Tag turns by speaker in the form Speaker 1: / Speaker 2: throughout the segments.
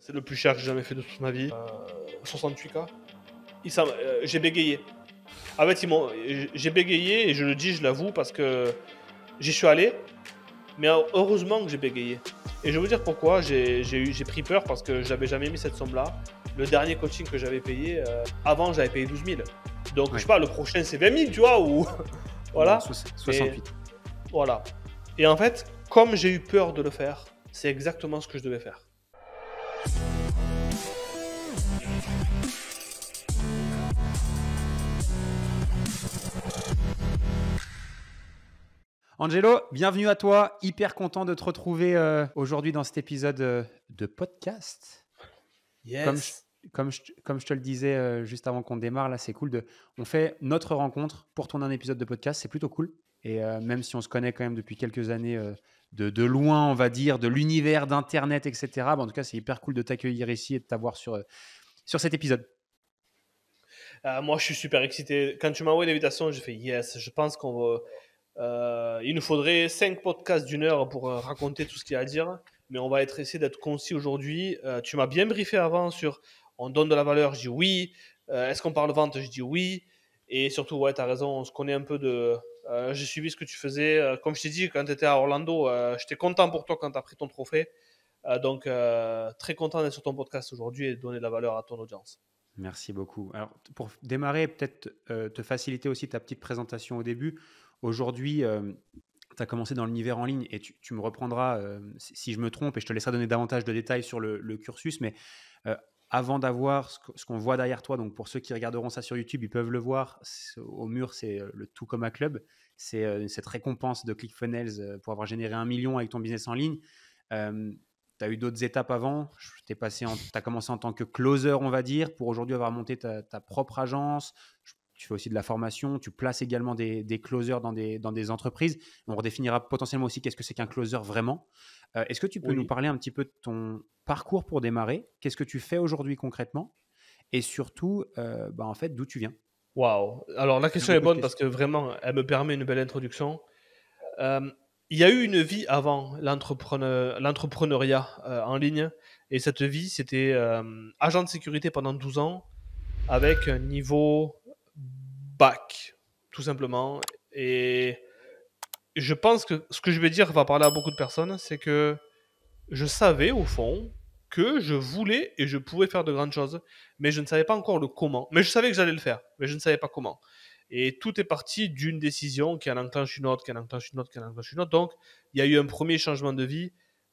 Speaker 1: C'est le plus cher que j'ai jamais fait de toute ma vie. 68K. J'ai bégayé. En fait, j'ai bégayé et je le dis, je l'avoue, parce que j'y suis allé. Mais heureusement que j'ai bégayé. Et je vais vous dire pourquoi. J'ai pris peur parce que je n'avais jamais mis cette somme-là. Le dernier coaching que j'avais payé, avant, j'avais payé 12 000. Donc, je sais pas, le prochain, c'est 20 000, tu vois, ou... voilà.
Speaker 2: Non, 68.
Speaker 1: Voilà. Et en fait, comme j'ai eu peur de le faire, c'est exactement ce que je devais faire.
Speaker 2: Angelo, bienvenue à toi. Hyper content de te retrouver aujourd'hui dans cet épisode de podcast.
Speaker 1: Yes.
Speaker 2: Comme je te le disais juste avant qu'on démarre, là, c'est cool. On fait notre rencontre pour tourner un épisode de podcast. C'est plutôt cool. Et même si on se connaît quand même depuis quelques années de loin, on va dire, de l'univers d'Internet, etc. En tout cas, c'est hyper cool de t'accueillir ici et de t'avoir sur cet épisode.
Speaker 1: Moi, je suis super excité. Quand tu m'as envoyé l'invitation, j'ai fait yes. Je pense qu'on va... il nous faudrait 5 podcasts d'une heure pour raconter tout ce qu'il y a à dire, mais on va essayer d'être concis aujourd'hui. Tu m'as bien briefé avant sur on donne de la valeur, je dis oui. Est-ce qu'on parle vente, je dis oui. Et surtout, ouais, tu as raison, on se connaît un peu de... j'ai suivi ce que tu faisais. Comme je t'ai dit, quand tu étais à Orlando, j'étais content pour toi quand tu as pris ton trophée. Donc, très content d'être sur ton podcast aujourd'hui et de donner de la valeur à ton audience.
Speaker 2: Merci beaucoup. Alors, pour démarrer, peut-être te faciliter aussi ta petite présentation au début. Aujourd'hui, tu as commencé dans l'univers en ligne et tu me reprendras si je me trompe et je te laisserai donner davantage de détails sur le cursus. Mais avant d'avoir ce qu'on voit derrière toi, donc pour ceux qui regarderont ça sur YouTube, ils peuvent le voir. Au mur, c'est le Tucoma Club. C'est cette récompense de ClickFunnels pour avoir généré 1 million avec ton business en ligne. Tu as eu d'autres étapes avant. Tu as commencé en tant que closer, on va dire, pour aujourd'hui avoir monté ta propre agence. Tu fais aussi de la formation. Tu places également des closers dans des entreprises. On redéfinira potentiellement aussi qu'est-ce que c'est qu'un closer vraiment. Est-ce que tu peux nous parler un petit peu de ton parcours pour démarrer? Qu'est-ce que tu fais aujourd'hui concrètement? Et surtout, en fait, d'où tu viens?
Speaker 1: Waouh. Alors, la question est bonne parce que vraiment, elle me permet une belle introduction. Il y a eu une vie avant l'entrepreneuriat en ligne. Et cette vie, c'était agent de sécurité pendant 12 ans avec un niveau bac, tout simplement. Et je pense que ce que je vais dire va parler à beaucoup de personnes, c'est que je savais au fond que je voulais et je pouvais faire de grandes choses, mais je ne savais pas encore le comment. Mais je savais que j'allais le faire, mais je ne savais pas comment. Et tout est parti d'une décision qui en enclenche une autre, qui en enclenche une autre, qui en enclenche une autre. Donc, il y a eu un premier changement de vie.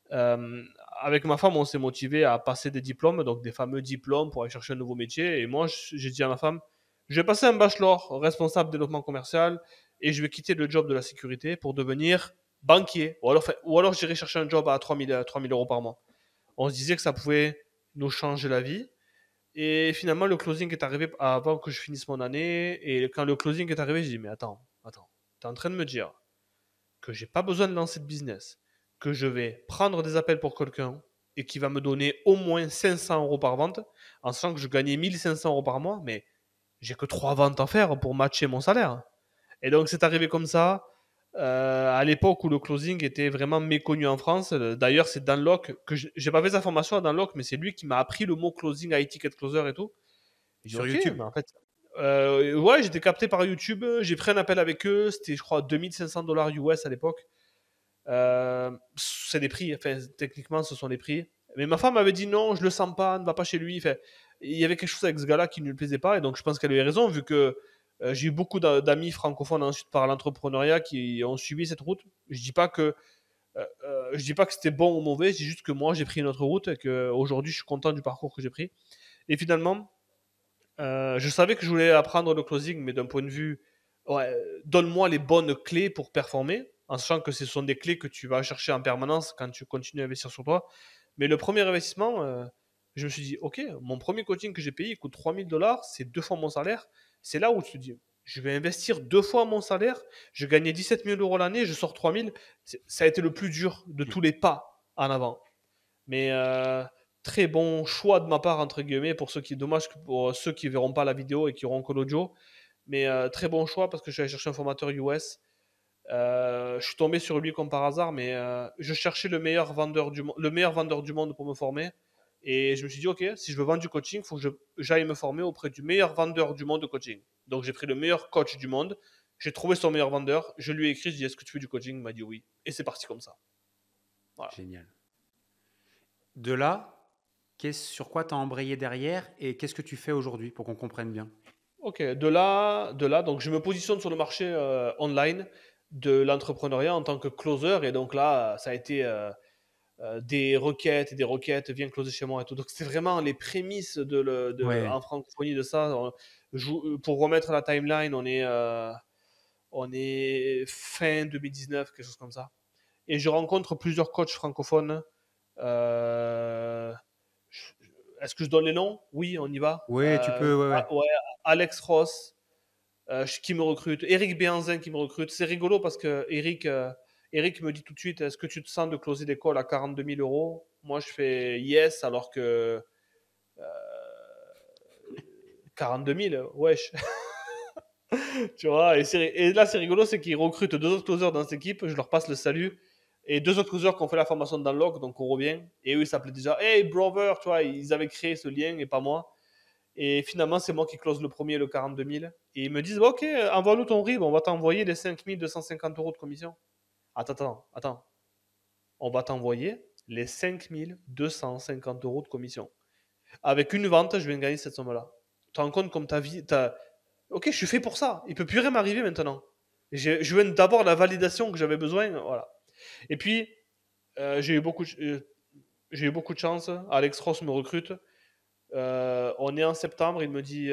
Speaker 1: Avec ma femme, on s'est motivé à passer des diplômes, donc des fameux diplômes pour aller chercher un nouveau métier. Et moi, j'ai dit à ma femme, je vais passer un bachelor responsable développement commercial et je vais quitter le job de la sécurité pour devenir banquier. Ou alors j'irai chercher un job à 3 000 euros par mois. On se disait que ça pouvait nous changer la vie. Et finalement, le closing est arrivé avant que je finisse mon année. Et quand le closing est arrivé, j'ai dit, mais attends, tu es en train de me dire que j'ai pas besoin de lancer de business, que je vais prendre des appels pour quelqu'un et qui va me donner au moins 500 euros par vente, en sachant que je gagnais 1500 euros par mois, mais j'ai que 3 ventes à faire pour matcher mon salaire. Et donc, c'est arrivé comme ça. À l'époque où le closing était vraiment méconnu en France. D'ailleurs, c'est Dan Locke, que j'ai pas fait sa formation à Dan Locke, mais c'est lui qui m'a appris le mot closing à ticket closer et tout. Et
Speaker 2: Sur YouTube.
Speaker 1: Mais en fait, ouais, j'étais capté par YouTube. J'ai pris un appel avec eux. C'était, je crois, 2500 dollars US à l'époque. C'est des prix. Enfin, techniquement, ce sont les prix. Mais ma femme m'avait dit non, je le sens pas, ne va pas chez lui. Enfin, il y avait quelque chose avec ce gars-là qui ne lui plaisait pas. Et donc, je pense qu'elle avait raison, vu que j'ai eu beaucoup d'amis francophones ensuite par l'entrepreneuriat qui ont suivi cette route. Je dis pas que c'était bon ou mauvais, c'est juste que moi j'ai pris une autre route et qu'aujourd'hui je suis content du parcours que j'ai pris. Et finalement, je savais que je voulais apprendre le closing, mais d'un point de vue, ouais, donne-moi les bonnes clés pour performer, en sachant que ce sont des clés que tu vas chercher en permanence quand tu continues à investir sur toi. Mais le premier investissement, je me suis dit, ok, mon premier coaching que j'ai payé, il coûte 3000 dollars, c'est 2 fois mon salaire. C'est là où tu te dis, je vais investir 2 fois mon salaire, je gagnais 17 000 euros l'année, je sors 3000. Ça a été le plus dur de tous les pas en avant. Mais très bon choix de ma part, entre guillemets, dommage pour ceux qui verront pas la vidéo et qui auront que l'audio. Mais très bon choix parce que je suis allé chercher un formateur US. Je suis tombé sur lui comme par hasard, mais je cherchais le meilleur vendeur du monde pour me former. Et je me suis dit, OK, si je veux vendre du coaching, il faut que j'aille me former auprès du meilleur vendeur du monde de coaching. Donc, j'ai pris le meilleur coach du monde. J'ai trouvé son meilleur vendeur. Je lui ai écrit, je lui ai dit, est-ce que tu fais du coaching? Il m'a dit oui. Et c'est parti comme ça. Voilà.
Speaker 2: Génial. De là, sur quoi tu as embrayé derrière et qu'est-ce que tu fais aujourd'hui pour qu'on comprenne bien?
Speaker 1: OK, de là, donc je me positionne sur le marché online de l'entrepreneuriat en tant que closer. Et donc là, ça a été des requêtes et des requêtes, viens closer chez moi et tout. Donc c'était vraiment les prémices
Speaker 2: Ouais,
Speaker 1: en francophonie de ça. Pour remettre la timeline, on est fin 2019, quelque chose comme ça. Et je rencontre plusieurs coachs francophones. Euh, Est-ce que je donne les noms? Oui, on y va.
Speaker 2: ouais, tu peux, ouais, ouais.
Speaker 1: Ouais, Alex Ross, qui me recrute. Eric Béanzin qui me recrute. C'est rigolo parce que Eric me dit tout de suite, est-ce que tu te sens de closer des calls à 42 000 euros? Moi, je fais yes, alors que 42 000, wesh. Tu vois, et là, c'est rigolo, c'est qu'ils recrutent deux autres closers dans cette équipe. Je leur passe le salut. Et deux autres closers qui ont fait la formation dans Log, donc on revient. Et eux, ils s'appelaient déjà Hey Brother, tu vois, ils avaient créé ce lien et pas moi. Et finalement, c'est moi qui close le premier, le 42 000. Et ils me disent, ok, envoie-nous ton RIB, on va t'envoyer les 5 250 euros de commission. Attends. On va t'envoyer les 5 250 euros de commission. Avec une vente, je viens de gagner cette somme-là. Tu te rends compte comme ta vie. Ok, je suis fait pour ça. Il ne peut plus rien m'arriver maintenant. Je viens d'abord la validation que j'avais besoin. Voilà. Et puis, j'ai eu beaucoup de chance. Alex Ross me recrute. On est en septembre, il me dit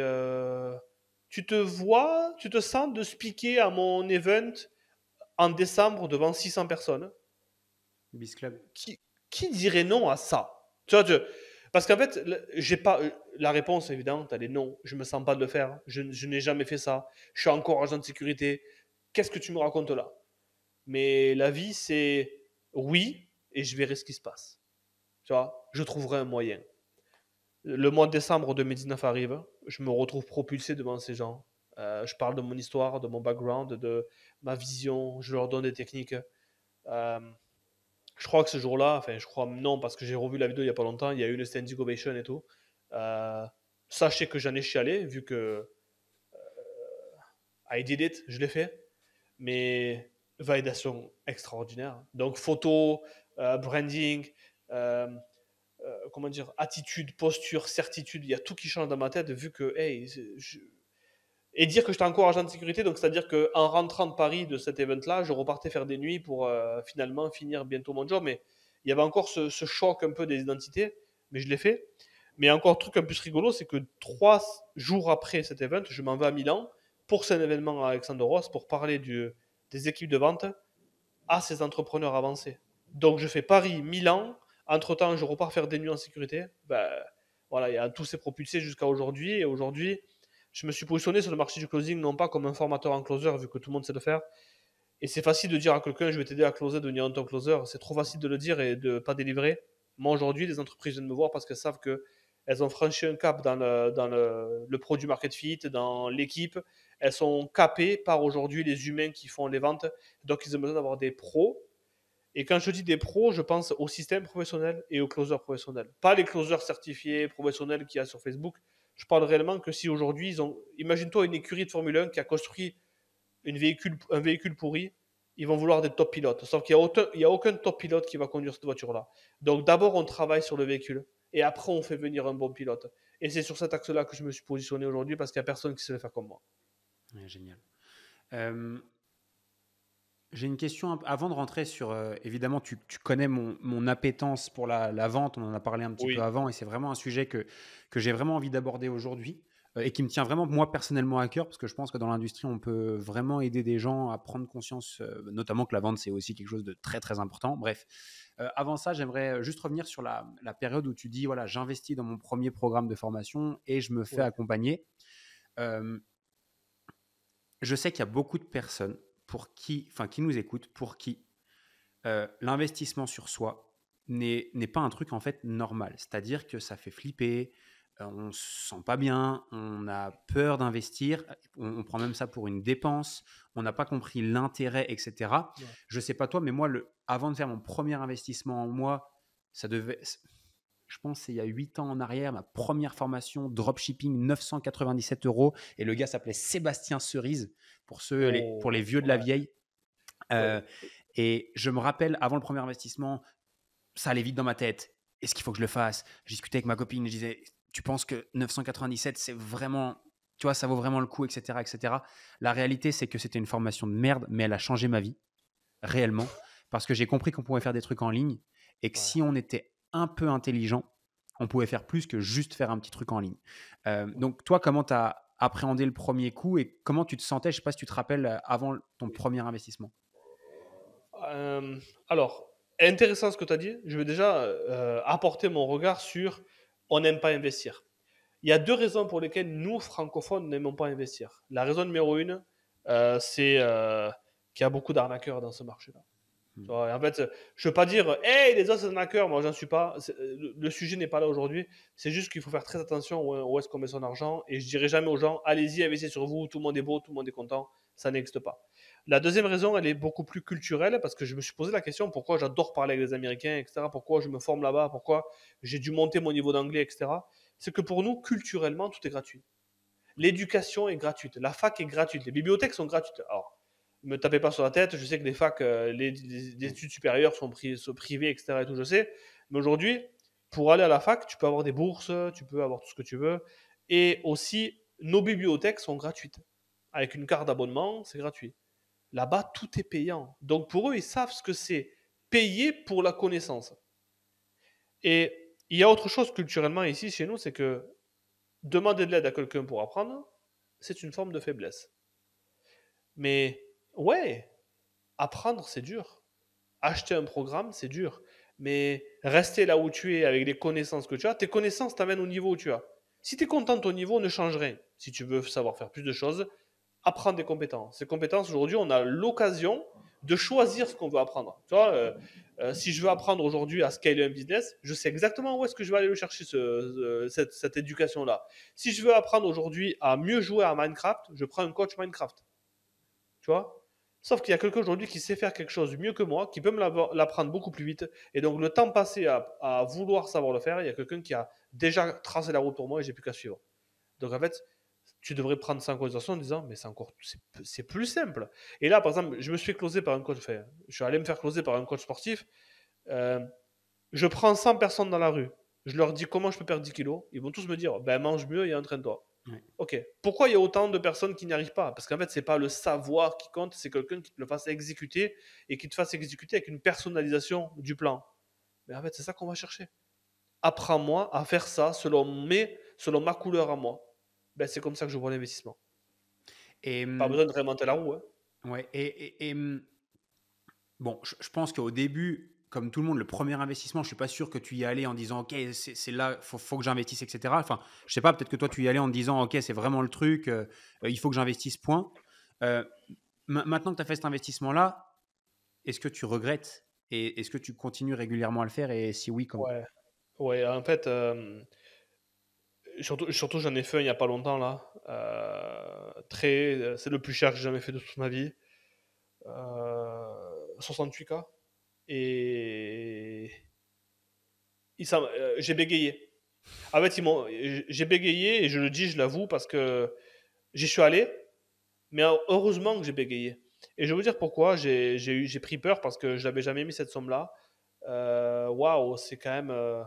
Speaker 1: tu te sens de speaker à mon event en décembre devant 600 personnes?
Speaker 2: Biz Club.
Speaker 1: Qui dirait non à ça? Tu vois, parce qu'en fait, j'ai pas la réponse évidente, elle est non. Je me sens pas de le faire. Je n'ai jamais fait ça. Je suis encore agent de sécurité. Qu'est-ce que tu me racontes là? Mais la vie, c'est oui, et je verrai ce qui se passe. Tu vois, je trouverai un moyen. Le mois de décembre 2019 arrive, je me retrouve propulsé devant ces gens. Je parle de mon histoire, de mon background, de ma vision, je leur donne des techniques. Euh, je crois que ce jour-là, enfin je crois non parce que j'ai revu la vidéo il n'y a pas longtemps, il y a eu une standing ovation et tout. Euh, Sachez que j'en ai chialé vu que I did it, je l'ai fait. Mais validation extraordinaire. Donc photo, branding, euh, comment dire, attitude, posture, certitude, il y a tout qui change dans ma tête vu que, hey, et dire que j'étais encore agent de sécurité, donc c'est-à-dire qu'en rentrant de Paris de cet event-là, je repartais faire des nuits pour finalement finir bientôt mon job, mais il y avait encore ce choc un peu des identités, mais je l'ai fait. Mais encore un truc un peu rigolo, c'est que 3 jours après cet event, je m'en vais à Milan pour cet événement à Alexandre Ross pour parler des équipes de vente à ces entrepreneurs avancés. Donc je fais Paris-Milan. Entre-temps, je repars faire des nuits en sécurité. Ben, voilà, il y a tout s'est propulsé jusqu'à aujourd'hui. Et aujourd'hui, je me suis positionné sur le marché du closing, non pas comme un formateur en closer, vu que tout le monde sait le faire. Et c'est facile de dire à quelqu'un, je vais t'aider à closer, devenir un top closer. C'est trop facile de le dire et de ne pas délivrer. Moi, aujourd'hui, les entreprises viennent me voir parce qu'elles savent qu'elles ont franchi un cap dans le produit market fit, dans l'équipe. Elles sont capées par aujourd'hui les humains qui font les ventes. Donc, ils ont besoin d'avoir des pros. Et quand je dis des pros, je pense au système professionnel et aux closers professionnels. Pas les closers certifiés professionnels qu'il y a sur Facebook. Je parle réellement que si aujourd'hui, imagine-toi une écurie de Formule 1 qui a construit un véhicule pourri, ils vont vouloir des top pilotes. Sauf qu'il n'y a aucun top pilote qui va conduire cette voiture-là. Donc d'abord, on travaille sur le véhicule et après, on fait venir un bon pilote. Et c'est sur cet axe-là que je me suis positionné aujourd'hui parce qu'il n'y a personne qui sait le faire comme moi.
Speaker 2: Ouais, génial. J'ai une question avant de rentrer sur. Évidemment, tu connais mon appétence pour la vente, on en a parlé un petit peu
Speaker 1: Oui,
Speaker 2: avant, et c'est vraiment un sujet que j'ai vraiment envie d'aborder aujourd'hui et qui me tient vraiment, moi, personnellement à cœur, parce que je pense que dans l'industrie, on peut vraiment aider des gens à prendre conscience, notamment que la vente, c'est aussi quelque chose de très, très important. Bref, avant ça, j'aimerais juste revenir sur la période où tu dis voilà, j'investis dans mon premier programme de formation et je me fais
Speaker 1: oui,
Speaker 2: accompagner. Euh, je sais qu'il y a beaucoup de personnes qui nous écoutent, pour qui l'investissement sur soi n'est pas un truc en fait normal. C'est-à-dire que ça fait flipper, on ne se sent pas bien, on a peur d'investir, on prend même ça pour une dépense, on n'a pas compris l'intérêt, etc.
Speaker 1: ouais.
Speaker 2: Je ne sais pas toi, mais moi, avant de faire mon premier investissement en moi, ça devait... je pense que c'est il y a 8 ans en arrière, ma première formation dropshipping, 997 €. Et le gars s'appelait Sébastien Cerise, pour les
Speaker 1: Oh,
Speaker 2: vieux de la
Speaker 1: ouais,
Speaker 2: vieille.
Speaker 1: ouais.
Speaker 2: Euh, et je me rappelle, avant le premier investissement, ça allait vite dans ma tête. Est-ce qu'il faut que je le fasse? Je discutais avec ma copine, je disais, tu penses que 997, c'est vraiment, tu vois, ça vaut vraiment le coup, etc., etc. La réalité, c'est que c'était une formation de merde, mais elle a changé ma vie, réellement, parce que j'ai compris qu'on pouvait faire des trucs en ligne et que
Speaker 1: Ouais.
Speaker 2: si on était un peu intelligent, on pouvait faire plus que juste faire un petit truc en ligne. Donc, toi, comment tu as appréhendé le premier coup et comment tu te sentais? Je ne sais pas si tu te rappelles avant ton premier investissement.
Speaker 1: Euh, alors, intéressant ce que tu as dit. Je vais déjà apporter mon regard sur on n'aime pas investir. Il y a deux raisons pour lesquelles nous, francophones, n'aimons pas investir. La raison numéro une, c'est qu'il y a beaucoup d'arnaqueurs dans ce marché-là. Tu
Speaker 2: Hmm.
Speaker 1: vois, en fait, je ne veux pas dire, hey, les autres, c'est arnaqueurs, moi, j'en suis pas. Le sujet n'est pas là aujourd'hui. C'est juste qu'il faut faire très attention où est-ce qu'on met son argent. Et je dirais jamais aux gens, allez-y, investissez sur vous, tout le monde est beau, tout le monde est content. Ça n'existe pas. La deuxième raison, elle est beaucoup plus culturelle parce que je me suis posé la question pourquoi j'adore parler avec les Américains, etc. Pourquoi je me forme là-bas, pourquoi j'ai dû monter mon niveau d'anglais, etc. C'est que pour nous, culturellement, tout est gratuit. L'éducation est gratuite, la fac est gratuite, les bibliothèques sont gratuites. Alors, ne me tapez pas sur la tête, je sais que les facs, les études supérieures sont privées, etc. Et tout, je sais. Mais aujourd'hui, pour aller à la fac, tu peux avoir des bourses, tu peux avoir tout ce que tu veux. Et aussi, nos bibliothèques sont gratuites. Avec une carte d'abonnement, c'est gratuit. Là-bas, tout est payant. Donc pour eux, ils savent ce que c'est payer pour la connaissance. Et il y a autre chose culturellement ici chez nous, c'est que demander de l'aide à quelqu'un pour apprendre, c'est une forme de faiblesse. Mais ouais, apprendre, c'est dur. Acheter un programme, c'est dur. Mais rester là où tu es avec les connaissances que tu as, tes connaissances t'amènent au niveau où tu as. Si tu es content de ton niveau, ne change rien. Si tu veux savoir faire plus de choses, apprendre des compétences. Ces compétences, aujourd'hui, on a l'occasion de choisir ce qu'on veut apprendre. Tu vois, si je veux apprendre aujourd'hui à scaler un business, je sais exactement où est-ce que je vais aller le chercher, cette éducation-là. Si je veux apprendre aujourd'hui à mieux jouer à Minecraft, je prends un coach Minecraft. Tu vois. Sauf qu'il y a quelqu'un aujourd'hui qui sait faire quelque chose mieux que moi, qui peut me l'apprendre beaucoup plus vite. Et donc, le temps passé à vouloir savoir le faire, il y a quelqu'un qui a déjà tracé la route pour moi et j'ai plus qu'à suivre. Donc, en fait, tu devrais prendre ça en considération en disant, mais c'est plus simple. Et là, par exemple, je me suis fait closer par un coach, enfin, je suis allé me faire closer par un coach sportif. Euh, je prends 100 personnes dans la rue. Je leur dis comment je peux perdre 10 kilos. Ils vont tous me dire, ben mange mieux et entraîne-toi.
Speaker 2: Ouais.
Speaker 1: Ok. Pourquoi il y a autant de personnes qui n'y arrivent pas? Parce qu'en fait, c'est pas le savoir qui compte, c'est quelqu'un qui te le fasse exécuter et qui te fasse exécuter avec une personnalisation du plan. Mais en fait, c'est ça qu'on va chercher. Apprends-moi à faire ça selon ma couleur à moi. Ben, c'est comme ça que je vois l'investissement.
Speaker 2: Et,
Speaker 1: Pas besoin de réinventer la roue. Hein.
Speaker 2: ouais, bon, je pense qu'au début, comme tout le monde, le premier investissement, je suis pas sûr que tu y allais en disant, OK, c'est là, faut que j'investisse, etc. Enfin, je sais pas, peut-être que toi, tu y allais en te disant, OK, c'est vraiment le truc, il faut que j'investisse, point. Euh, Maintenant que tu as fait cet investissement-là, est-ce que tu regrettes et est-ce que tu continues régulièrement à le faire et si oui, comment?
Speaker 1: Ouais. Ouais, en fait, surtout j'en ai fait un il n'y a pas longtemps là. C'est le plus cher que j'ai jamais fait de toute ma vie. 68K. Et j'ai bégayé. En fait, j'ai bégayé et je le dis, je l'avoue, parce que j'y suis allé, mais heureusement que j'ai bégayé. Et je vais vous dire pourquoi j'ai pris peur parce que je n'avais jamais mis cette somme-là. Waouh, c'est quand même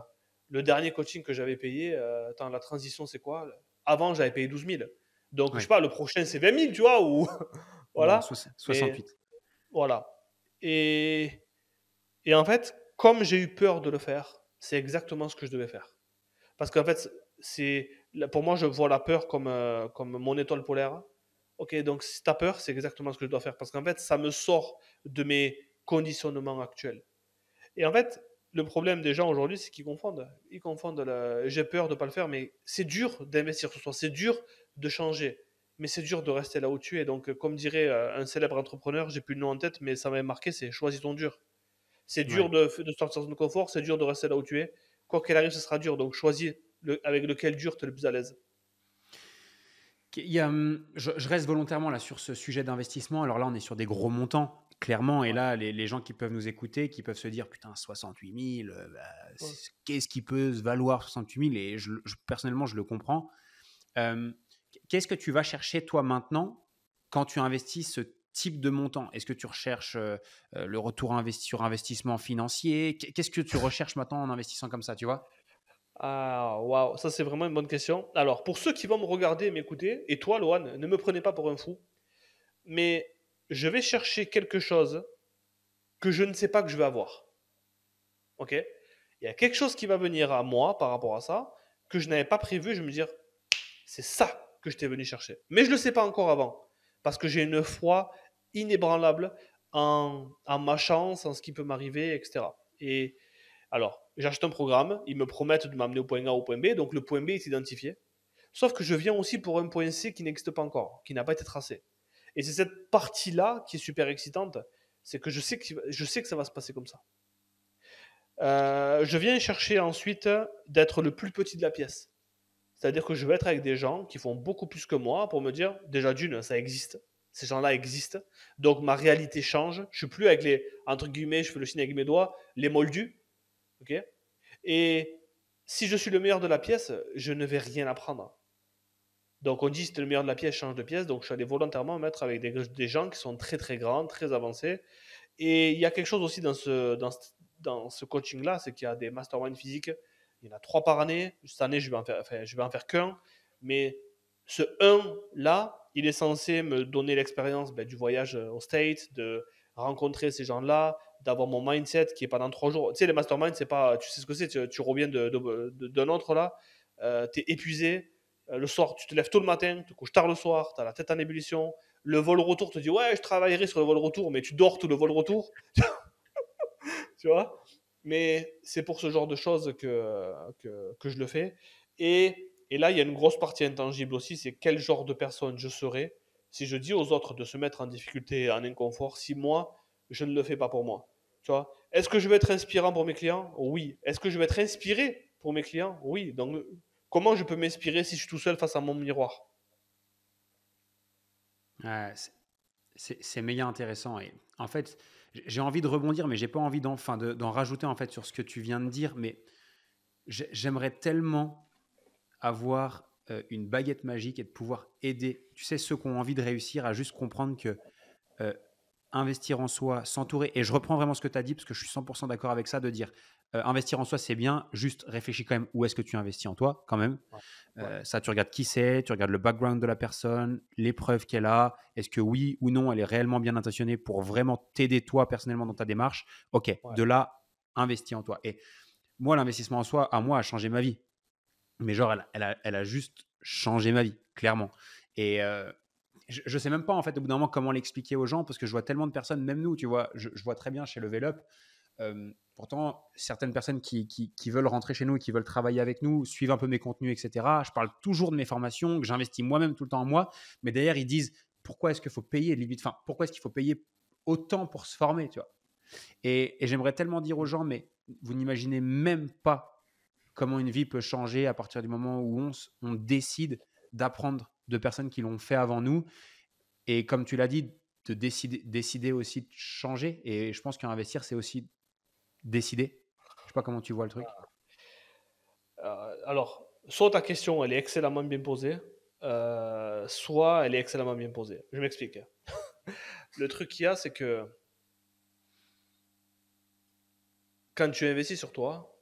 Speaker 1: le dernier coaching que j'avais payé. Attends, la transition, c'est quoi? Avant, j'avais payé 12 000. Donc, je sais
Speaker 2: Ouais,
Speaker 1: pas, le prochain, c'est 20 000, tu vois, ou
Speaker 2: bon,
Speaker 1: voilà. Mais
Speaker 2: 68.
Speaker 1: voilà. Et, et en fait, comme j'ai eu peur de le faire, c'est exactement ce que je devais faire. Parce qu'en fait, pour moi, je vois la peur comme mon étoile polaire. Ok, donc si tu as peur, c'est exactement ce que je dois faire. Parce qu'en fait, ça me sort de mes conditionnements actuels. Et en fait, le problème des gens aujourd'hui, c'est qu'ils confondent. Ils confondent j'ai peur de ne pas le faire, mais c'est dur d'investir sur soi, c'est dur de changer, mais c'est dur de rester là où tu es. Donc, comme dirait un célèbre entrepreneur, j'ai plus le nom en tête, mais ça m'avait marqué, c'est choisis ton dur. C'est dur
Speaker 2: Ouais.
Speaker 1: de sortir de son confort, c'est dur de rester là où tu es. Quoi qu'il arrive, ce sera dur. Donc, choisis avec lequel dur tu es le plus à l'aise.
Speaker 2: Je reste volontairement là sur ce sujet d'investissement. Alors là, on est sur des gros montants. clairement. Et
Speaker 1: Ouais,
Speaker 2: là, les gens qui peuvent nous écouter, qui peuvent se dire, putain, 68 000,
Speaker 1: ouais.
Speaker 2: qu'est-ce qui peut se valoir 68 000? Et personnellement, je le comprends. Euh, Qu'est-ce que tu vas chercher toi maintenant quand tu investis ce type de montant? Est-ce que tu recherches le retour sur investissement financier? Qu'est-ce que tu recherches maintenant en investissant comme ça, tu vois?
Speaker 1: Ah, waouh, ça c'est vraiment une bonne question. Alors, pour ceux qui vont me regarder et m'écouter, et toi, Lohan, ne me prenez pas pour un fou, mais je vais chercher quelque chose que je ne sais pas que je vais avoir. Ok? Il y a quelque chose qui va venir à moi par rapport à ça que je n'avais pas prévu. Je vais me dire, c'est ça que je t'ai venu chercher. Mais je ne le sais pas encore avant parce que j'ai une foi inébranlable en ma chance, en ce qui peut m'arriver, etc. Et alors, j'achète un programme, ils me promettent de m'amener au point A au point B, donc le point B est identifié. Sauf que je viens aussi pour un point C qui n'existe pas encore, qui n'a pas été tracé. Et c'est cette partie-là qui est super excitante, c'est que je sais que ça va se passer comme ça. Je viens chercher ensuite d'être le plus petit de la pièce. C'est-à-dire que je vais être avec des gens qui font beaucoup plus que moi pour me dire, déjà d'une, ça existe. Ces gens-là existent. Donc ma réalité change. Je suis plus avec les, entre guillemets, je fais le signe avec mes doigts, les moldus. Ok. Et si je suis le meilleur de la pièce, je ne vais rien apprendre. Donc on dit si tu es le meilleur de la pièce, change de pièce. Donc je suis allé volontairement mettre avec des gens qui sont très très grands, très avancés. Et il y a quelque chose aussi dans ce coaching-là, c'est qu'il y a des masterminds physiques. Il y en a 3 par année. Cette année, je vais en faire qu'un. Mais ce 1 là, il est censé me donner l'expérience du voyage au States, de rencontrer ces gens-là, d'avoir mon mindset qui est pendant 3 jours. Tu sais, les masterminds, c'est pas, tu sais ce que c'est, tu reviens d'un autre là, tu es épuisé. Le soir, tu te lèves tôt le matin, tu te couches tard le soir, tu as la tête en ébullition. Le vol retour te dit ouais, je travaillerai sur le vol retour, mais tu dors tout le vol retour, tu vois. Mais c'est pour ce genre de choses que je le fais. Et là, il y a une grosse partie intangible aussi, c'est quel genre de personne je serai si je dis aux autres de se mettre en difficulté, en inconfort, si moi, je ne le fais pas pour moi. Tu vois. Est-ce que je vais être inspirant pour mes clients? Oui. Est-ce que je vais être inspiré pour mes clients? Oui. Donc, comment je peux m'inspirer si je suis tout seul face à mon miroir?
Speaker 2: Ouais, c'est méga intéressant. Et en fait, j'ai envie de rebondir, mais j'ai pas envie d'en rajouter en fait sur ce que tu viens de dire. Mais j'aimerais tellement avoir une baguette magique et de pouvoir aider, tu sais, ceux qui ont envie de réussir à juste comprendre que euh, investir en soi, s'entourer, et je reprends vraiment ce que tu as dit parce que je suis 100% d'accord avec ça, de dire investir en soi, c'est bien, juste réfléchis quand même où est-ce que tu investis en toi, quand même.
Speaker 1: Ouais. Ouais.
Speaker 2: Ça, tu regardes qui c'est, tu regardes le background de la personne, les preuves qu'elle a, est-ce que oui ou non, elle est réellement bien intentionnée pour vraiment t'aider toi personnellement dans ta démarche. Ok,
Speaker 1: Ouais.
Speaker 2: de là, investis en toi. Et moi, l'investissement en soi, à moi, a changé ma vie. Mais genre, elle a juste changé ma vie, clairement. Et je ne sais même pas, en fait, au bout d'un moment, comment l'expliquer aux gens, parce que je vois tellement de personnes, même nous, tu vois, je vois très bien chez Level Up. Pourtant, certaines personnes qui veulent rentrer chez nous et qui veulent travailler avec nous, suivent un peu mes contenus, etc. Je parle toujours de mes formations, que j'investis moi-même tout le temps en moi, mais derrière, ils disent pourquoi est-ce qu'il faut payer limite, enfin, pourquoi est-ce qu'il faut payer autant pour se former, tu vois. Et j'aimerais tellement dire aux gens, mais vous n'imaginez même pas comment une vie peut changer à partir du moment où on décide d'apprendre de personnes qui l'ont fait avant nous. Et comme tu l'as dit, de décider aussi de changer. Et je pense qu'investir, c'est aussi décider. Je sais pas comment tu vois le truc.
Speaker 1: Alors, soit ta question, elle est excellemment bien posée, soit elle est excellemment bien posée. Je m'explique. Le truc qu'il y a, c'est que quand tu investis sur toi,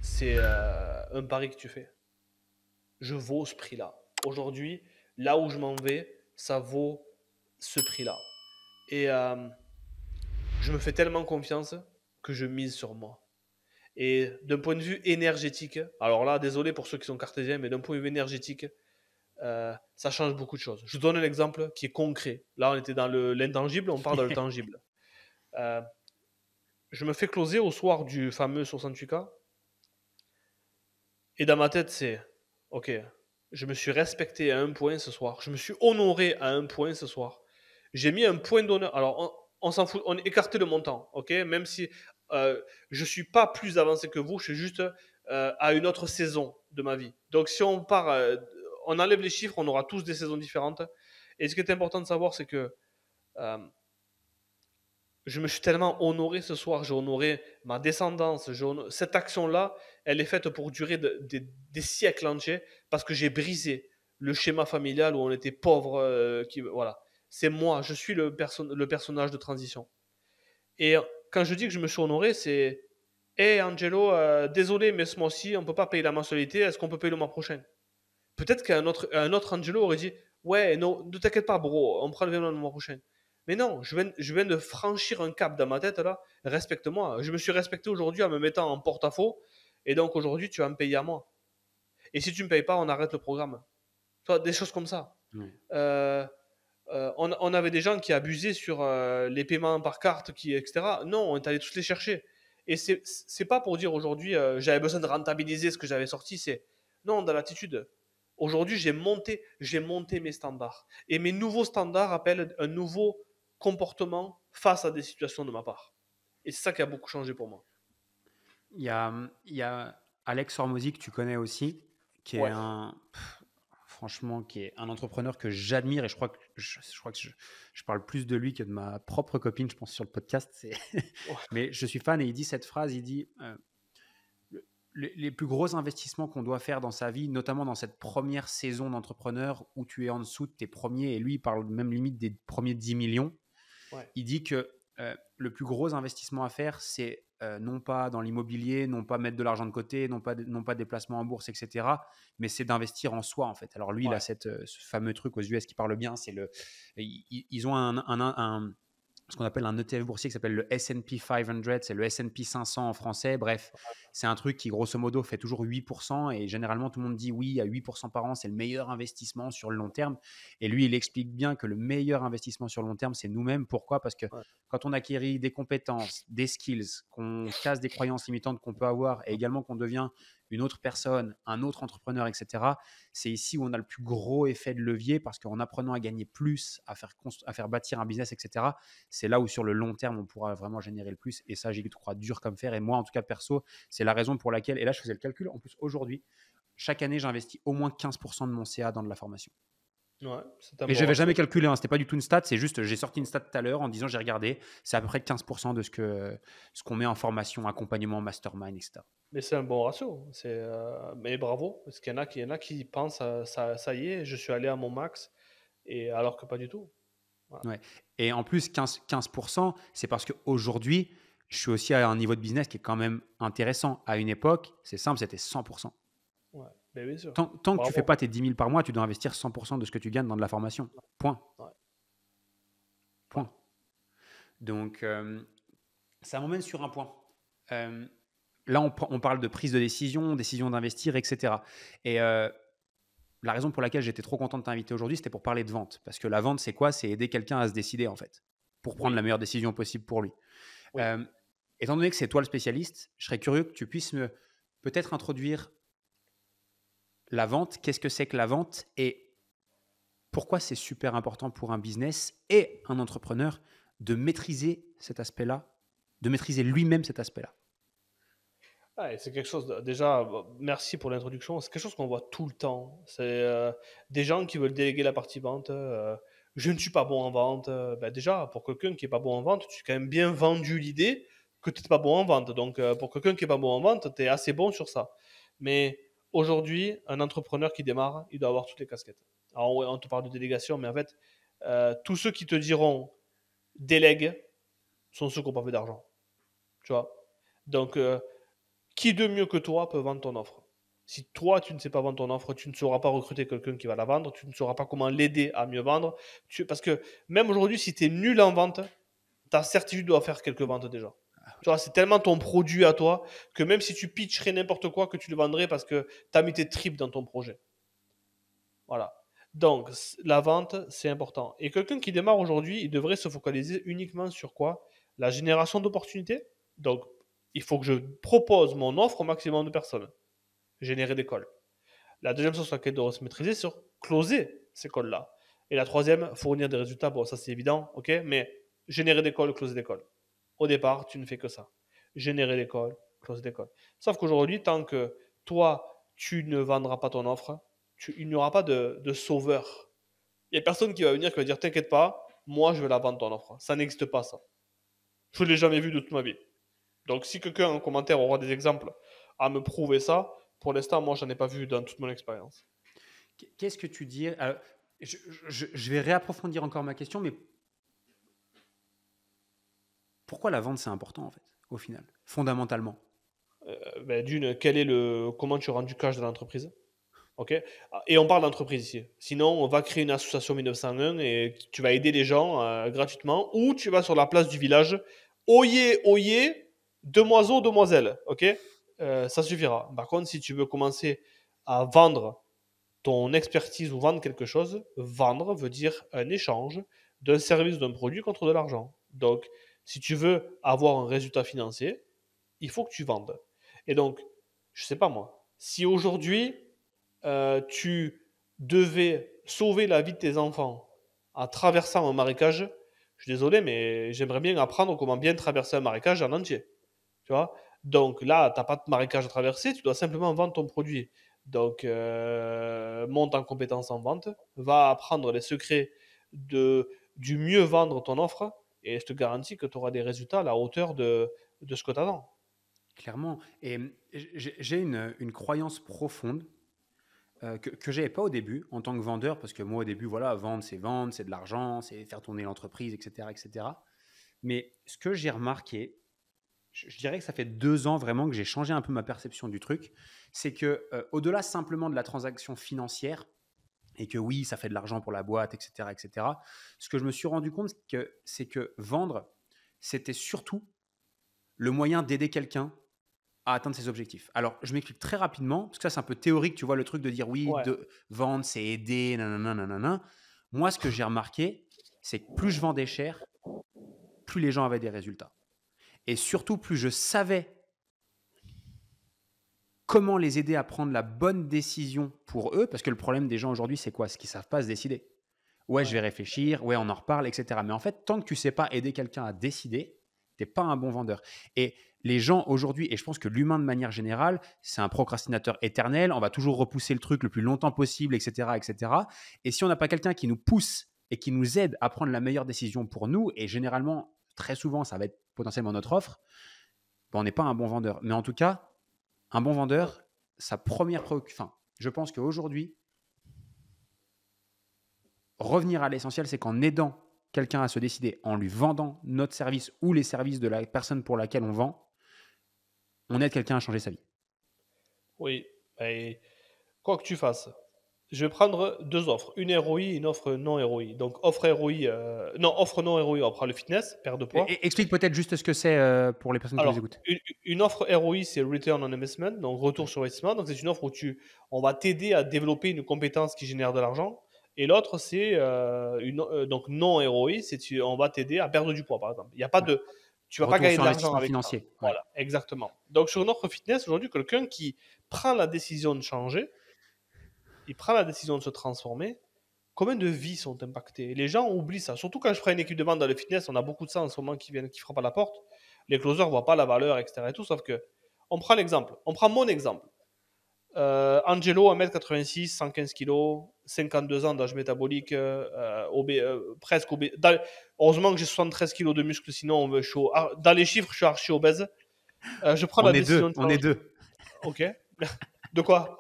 Speaker 1: c'est un pari que tu fais. Je vaux ce prix-là. Aujourd'hui, là où je m'en vais, ça vaut ce prix-là. Et je me fais tellement confiance que je mise sur moi. Et d'un point de vue énergétique, alors là, désolé pour ceux qui sont cartésiens, mais d'un point de vue énergétique, ça change beaucoup de choses. Je vous donne un exemple qui est concret. Là, on était dans l'intangible, on parle dans le tangible. Euh, je me fais closer au soir du fameux 68K. Et dans ma tête, c'est OK, je me suis respecté à un point ce soir. Je me suis honoré à un point ce soir. J'ai mis un point d'honneur. Alors, on s'en fout, on écartait le montant, OK. Même si je ne suis pas plus avancé que vous, je suis juste à une autre saison de ma vie. Donc, si on part, on enlève les chiffres, on aura tous des saisons différentes. Et ce qui est important de savoir, c'est que euh, je me suis tellement honoré ce soir, j'ai honoré ma descendance, cette action-là, elle est faite pour durer des siècles entiers parce que j'ai brisé le schéma familial où on était pauvre. Voilà. C'est moi, je suis le personnage de transition. Et quand je dis que je me suis honoré, c'est Hé Angelo, désolé, mais ce mois-ci, on ne peut pas payer la mensualité, est-ce qu'on peut payer le mois prochain? Peut-être un autre Angelo aurait dit ouais, non, ne t'inquiète pas, bro, on prend le vélo le mois prochain. Mais non, je viens de franchir un cap dans ma tête là. Respecte-moi. Je me suis respecté aujourd'hui en me mettant en porte-à-faux. Et donc aujourd'hui, tu vas me payer à moi. Et si tu ne me payes pas, on arrête le programme. Toi, des choses comme ça.
Speaker 2: Ouais.
Speaker 1: Euh, on avait des gens qui abusaient sur les paiements par carte, etc. Non, on est allé tous les chercher. Et c'est pas pour dire aujourd'hui, j'avais besoin de rentabiliser ce que j'avais sorti. C'est non, dans l'attitude. Aujourd'hui, j'ai monté mes standards. Et mes nouveaux standards appellent un nouveau comportement face à des situations de ma part. Et c'est ça qui a beaucoup changé pour moi.
Speaker 2: Il y a Alex Hormozy que tu connais aussi, qui est
Speaker 1: Ouais.
Speaker 2: franchement, qui est un entrepreneur que j'admire et je crois que je parle plus de lui que de ma propre copine, je pense, sur le podcast.
Speaker 1: Ouais.
Speaker 2: Mais je suis fan et il dit cette phrase, il dit les plus gros investissements qu'on doit faire dans sa vie, notamment dans cette première saison d'entrepreneur où tu es en dessous de tes premiers, et lui, il parle même limite des premiers 10 millions.
Speaker 1: Ouais.
Speaker 2: Il dit que le plus gros investissement à faire, c'est non pas dans l'immobilier, non pas mettre de l'argent de côté, non pas des placements en bourse, etc., mais c'est d'investir en soi, en fait. Alors lui, il a
Speaker 1: Ouais.
Speaker 2: ce fameux truc aux US qui parle bien, ils ont ce qu'on appelle un ETF boursier qui s'appelle le S&P 500, c'est le S&P 500 en français. Bref, c'est un truc qui, grosso modo, fait toujours 8%. Et généralement, tout le monde dit oui, à 8% par an, c'est le meilleur investissement sur le long terme. Et lui, il explique bien que le meilleur investissement sur le long terme, c'est nous-mêmes. Pourquoi? Parce que
Speaker 1: Ouais.
Speaker 2: quand on acquérit des compétences, des skills, qu'on casse des croyances limitantes qu'on peut avoir et également qu'on devient une autre personne, un autre entrepreneur, etc., c'est ici où on a le plus gros effet de levier parce qu'en apprenant à gagner plus, à faire bâtir un business, etc., c'est là où sur le long terme, on pourra vraiment générer le plus. Et ça, j'y crois dur comme fer. Et moi, en tout cas, perso, c'est la raison pour laquelle, et là, je faisais le calcul, en plus, aujourd'hui, chaque année, j'investis au moins 15% de mon CA dans de la formation.
Speaker 1: Ouais. C'est un
Speaker 2: Et je
Speaker 1: bon
Speaker 2: n'avais jamais
Speaker 1: ratio.
Speaker 2: calculé, hein, c'était pas du tout une stat, c'est juste, j'ai sorti une stat tout à l'heure en disant, j'ai regardé, c'est à peu près 15% de ce qu'on met en formation, accompagnement, mastermind, etc.
Speaker 1: Mais c'est un bon ratio. Mais bravo, parce qu'il y en a qui pensent ça y est, je suis allé à mon max, et alors que pas du tout. Voilà.
Speaker 2: Ouais. Et en plus, 15%, c'est parce qu'aujourd'hui, je suis aussi à un niveau de business qui est quand même intéressant. À une époque, c'est simple, c'était 100%.
Speaker 1: Ouais. Mais bien sûr.
Speaker 2: Tant que tu fais
Speaker 1: Bravo.
Speaker 2: pas tes 10 000 par mois, tu dois investir 100% de ce que tu gagnes dans de la formation. Point.
Speaker 1: Ouais. Ouais.
Speaker 2: Point. Donc, ça m'emmène sur un point. Euh, Là, on parle de prise de décision d'investir, etc. Et la raison pour laquelle j'étais trop content de t'inviter aujourd'hui, c'était pour parler de vente. Parce que la vente, c'est quoi? C'est aider quelqu'un à se décider, en fait, pour prendre la
Speaker 1: Oui.
Speaker 2: meilleure décision possible pour lui.
Speaker 1: Oui.
Speaker 2: Euh, Étant donné que c'est toi le spécialiste, je serais curieux que tu puisses peut-être introduire la vente. Qu'est-ce que c'est que la vente et pourquoi c'est super important pour un business et un entrepreneur de maîtriser cet aspect-là, de maîtriser lui-même cet aspect-là.
Speaker 1: Ouais, c'est quelque chose. Déjà, merci pour l'introduction. C'est quelque chose qu'on voit tout le temps. C'est des gens qui veulent déléguer la partie vente. Je ne suis pas bon en vente. Ben déjà, pour quelqu'un qui est pas bon en vente, tu as quand même bien vendu l'idée que tu n'es pas bon en vente. Donc, pour quelqu'un qui est pas bon en vente, tu es assez bon sur ça. Mais aujourd'hui, un entrepreneur qui démarre, il doit avoir toutes les casquettes. Alors, ouais, on te parle de délégation, mais en fait, tous ceux qui te diront délègue sont ceux qui n'ont pas fait d'argent. Tu vois? Donc, qui de mieux que toi peut vendre ton offre? Si toi, tu ne sais pas vendre ton offre, tu ne sauras pas recruter quelqu'un qui va la vendre, tu ne sauras pas comment l'aider à mieux vendre. Parce que même aujourd'hui, si tu es nul en vente, ta certitude doit faire quelques ventes déjà. Tu vois, c'est tellement ton produit à toi que même si tu pitcherais n'importe quoi, que tu le vendrais parce que tu as mis tes tripes dans ton projet. Voilà. Donc, la vente, c'est important. Et quelqu'un qui démarre aujourd'hui, il devrait se focaliser uniquement sur quoi? La génération d'opportunités. Donc, il faut que je propose mon offre au maximum de personnes. Générer des calls. La deuxième chose sur laquelle il doit se maîtriser, c'est sur closer ces calls-là. Et la troisième, fournir des résultats. Bon, ça c'est évident, ok, mais générer des calls, closer des calls. Au départ, tu ne fais que ça. Générer des calls, closer des calls. Sauf qu'aujourd'hui, tant que toi, tu ne vendras pas ton offre, il n'y aura pas de sauveur. Il n'y a personne qui va venir qui va dire t'inquiète pas, moi je vais la vendre ton offre. Ça n'existe pas ça. Je ne l'ai jamais vu de toute ma vie. Donc, si quelqu'un en commentaire aura des exemples à me prouver ça, pour l'instant, moi, j'en ai pas vu dans toute mon expérience.
Speaker 2: Qu'est-ce que tu dis je vais réapprofondir encore ma question, mais pourquoi la vente, c'est important, en fait, au final, fondamentalement?
Speaker 1: Comment tu rends du cash dans l'entreprise? Ok. Et on parle d'entreprise ici. Sinon, on va créer une association 1901 et tu vas aider les gens gratuitement, ou tu vas sur la place du village. Oyez, oyez, demoiseaux, demoiselles. Ok. Ça suffira. Par contre, si tu veux commencer à vendre ton expertise ou vendre quelque chose, vendre veut dire un échange d'un service, d'un produit contre de l'argent. Donc, si tu veux avoir un résultat financier, il faut que tu vendes. Et donc, je sais pas moi, si aujourd'hui tu devais sauver la vie de tes enfants en traversant un marécage, je suis désolé, mais j'aimerais bien apprendre comment bien traverser un marécage en entier. Tu vois. Donc là, tu n'as pas de marécage à traverser, tu dois simplement vendre ton produit. Donc, monte en compétence en vente, va apprendre les secrets du mieux vendre ton offre, et je te garantis que tu auras des résultats à la hauteur de ce que tu attends.
Speaker 2: Clairement. Et j'ai une croyance profonde que j'avais pas au début en tant que vendeur, parce que moi au début, voilà, vendre, c'est de l'argent, c'est faire tourner l'entreprise, etc., etc. Mais ce que j'ai remarqué, je dirais que ça fait 2 ans vraiment que j'ai changé un peu ma perception du truc, c'est que au-delà simplement de la transaction financière, et que oui, ça fait de l'argent pour la boîte, etc., etc., ce que je me suis rendu compte, c'est que vendre, c'était surtout le moyen d'aider quelqu'un à atteindre ses objectifs. Alors, je m'explique très rapidement, parce que ça, c'est un peu théorique, tu vois, le truc de dire oui,
Speaker 1: Ouais.
Speaker 2: de vendre, c'est aider, nanana, nanana. Moi, ce que j'ai remarqué, c'est que plus je vendais cher, plus les gens avaient des résultats. Et surtout, plus je savais comment les aider à prendre la bonne décision pour eux, parce que le problème des gens aujourd'hui, c'est quoi? C'est qu'ils ne savent pas se décider. Ouais, je vais
Speaker 1: Ouais.
Speaker 2: réfléchir, ouais, on en reparle, etc. Mais en fait, tant que tu ne sais pas aider quelqu'un à décider, tu n'es pas un bon vendeur. Et les gens aujourd'hui, et je pense que l'humain de manière générale, c'est un procrastinateur éternel, on va toujours repousser le truc le plus longtemps possible, etc. etc. Et si on n'a pas quelqu'un qui nous pousse et qui nous aide à prendre la meilleure décision pour nous, et généralement, très souvent, ça va être potentiellement notre offre, ben, on n'est pas un bon vendeur. Mais en tout cas, un bon vendeur, sa première préoccupation, enfin, je pense qu'aujourd'hui, revenir à l'essentiel, c'est qu'en aidant quelqu'un à se décider, en lui vendant notre service ou les services de la personne pour laquelle on vend, on aide quelqu'un à changer sa vie.
Speaker 1: Oui. Et quoi que tu fasses, je vais prendre deux offres, une ROI et une offre non ROI. Donc offre ROI, non, offre non ROI, on prend le fitness, perte de poids.
Speaker 2: Explique peut-être juste ce que c'est pour les personnes qui nous
Speaker 1: Alors,
Speaker 2: écoutent.
Speaker 1: une offre ROI, c'est Return on Investment, donc retour
Speaker 2: Ouais.
Speaker 1: sur investissement. Donc c'est une offre où on va t'aider à développer une compétence qui génère de l'argent. Et l'autre, c'est donc non ROI, on va t'aider à perdre du poids, par exemple. Il y a pas
Speaker 2: Ouais.
Speaker 1: de, tu vas pas
Speaker 2: Retour
Speaker 1: gagner
Speaker 2: sur
Speaker 1: de l'argent
Speaker 2: investissement
Speaker 1: avec ça.
Speaker 2: financier. Ouais.
Speaker 1: Voilà, exactement. Donc sur une offre fitness, aujourd'hui, quelqu'un qui prend la décision de changer, il prend la décision de se transformer. Combien de vies sont impactées? Les gens oublient ça. Surtout quand je prends une équipe de vente dans le fitness, on a beaucoup de ça en ce moment qui frappent à la porte. Les closers ne voient pas la valeur, etc. Et tout, sauf que, on prend l'exemple. On prend mon exemple. Angelo, 1m86, 115 kg, 52 ans d'âge métabolique, presque obé. Heureusement que j'ai 73 kg de muscle, sinon dans les chiffres, je suis archi obèse. Je prends
Speaker 2: On
Speaker 1: la
Speaker 2: est
Speaker 1: décision
Speaker 2: deux.
Speaker 1: de
Speaker 2: On est
Speaker 1: changer.
Speaker 2: deux.
Speaker 1: Ok. De quoi?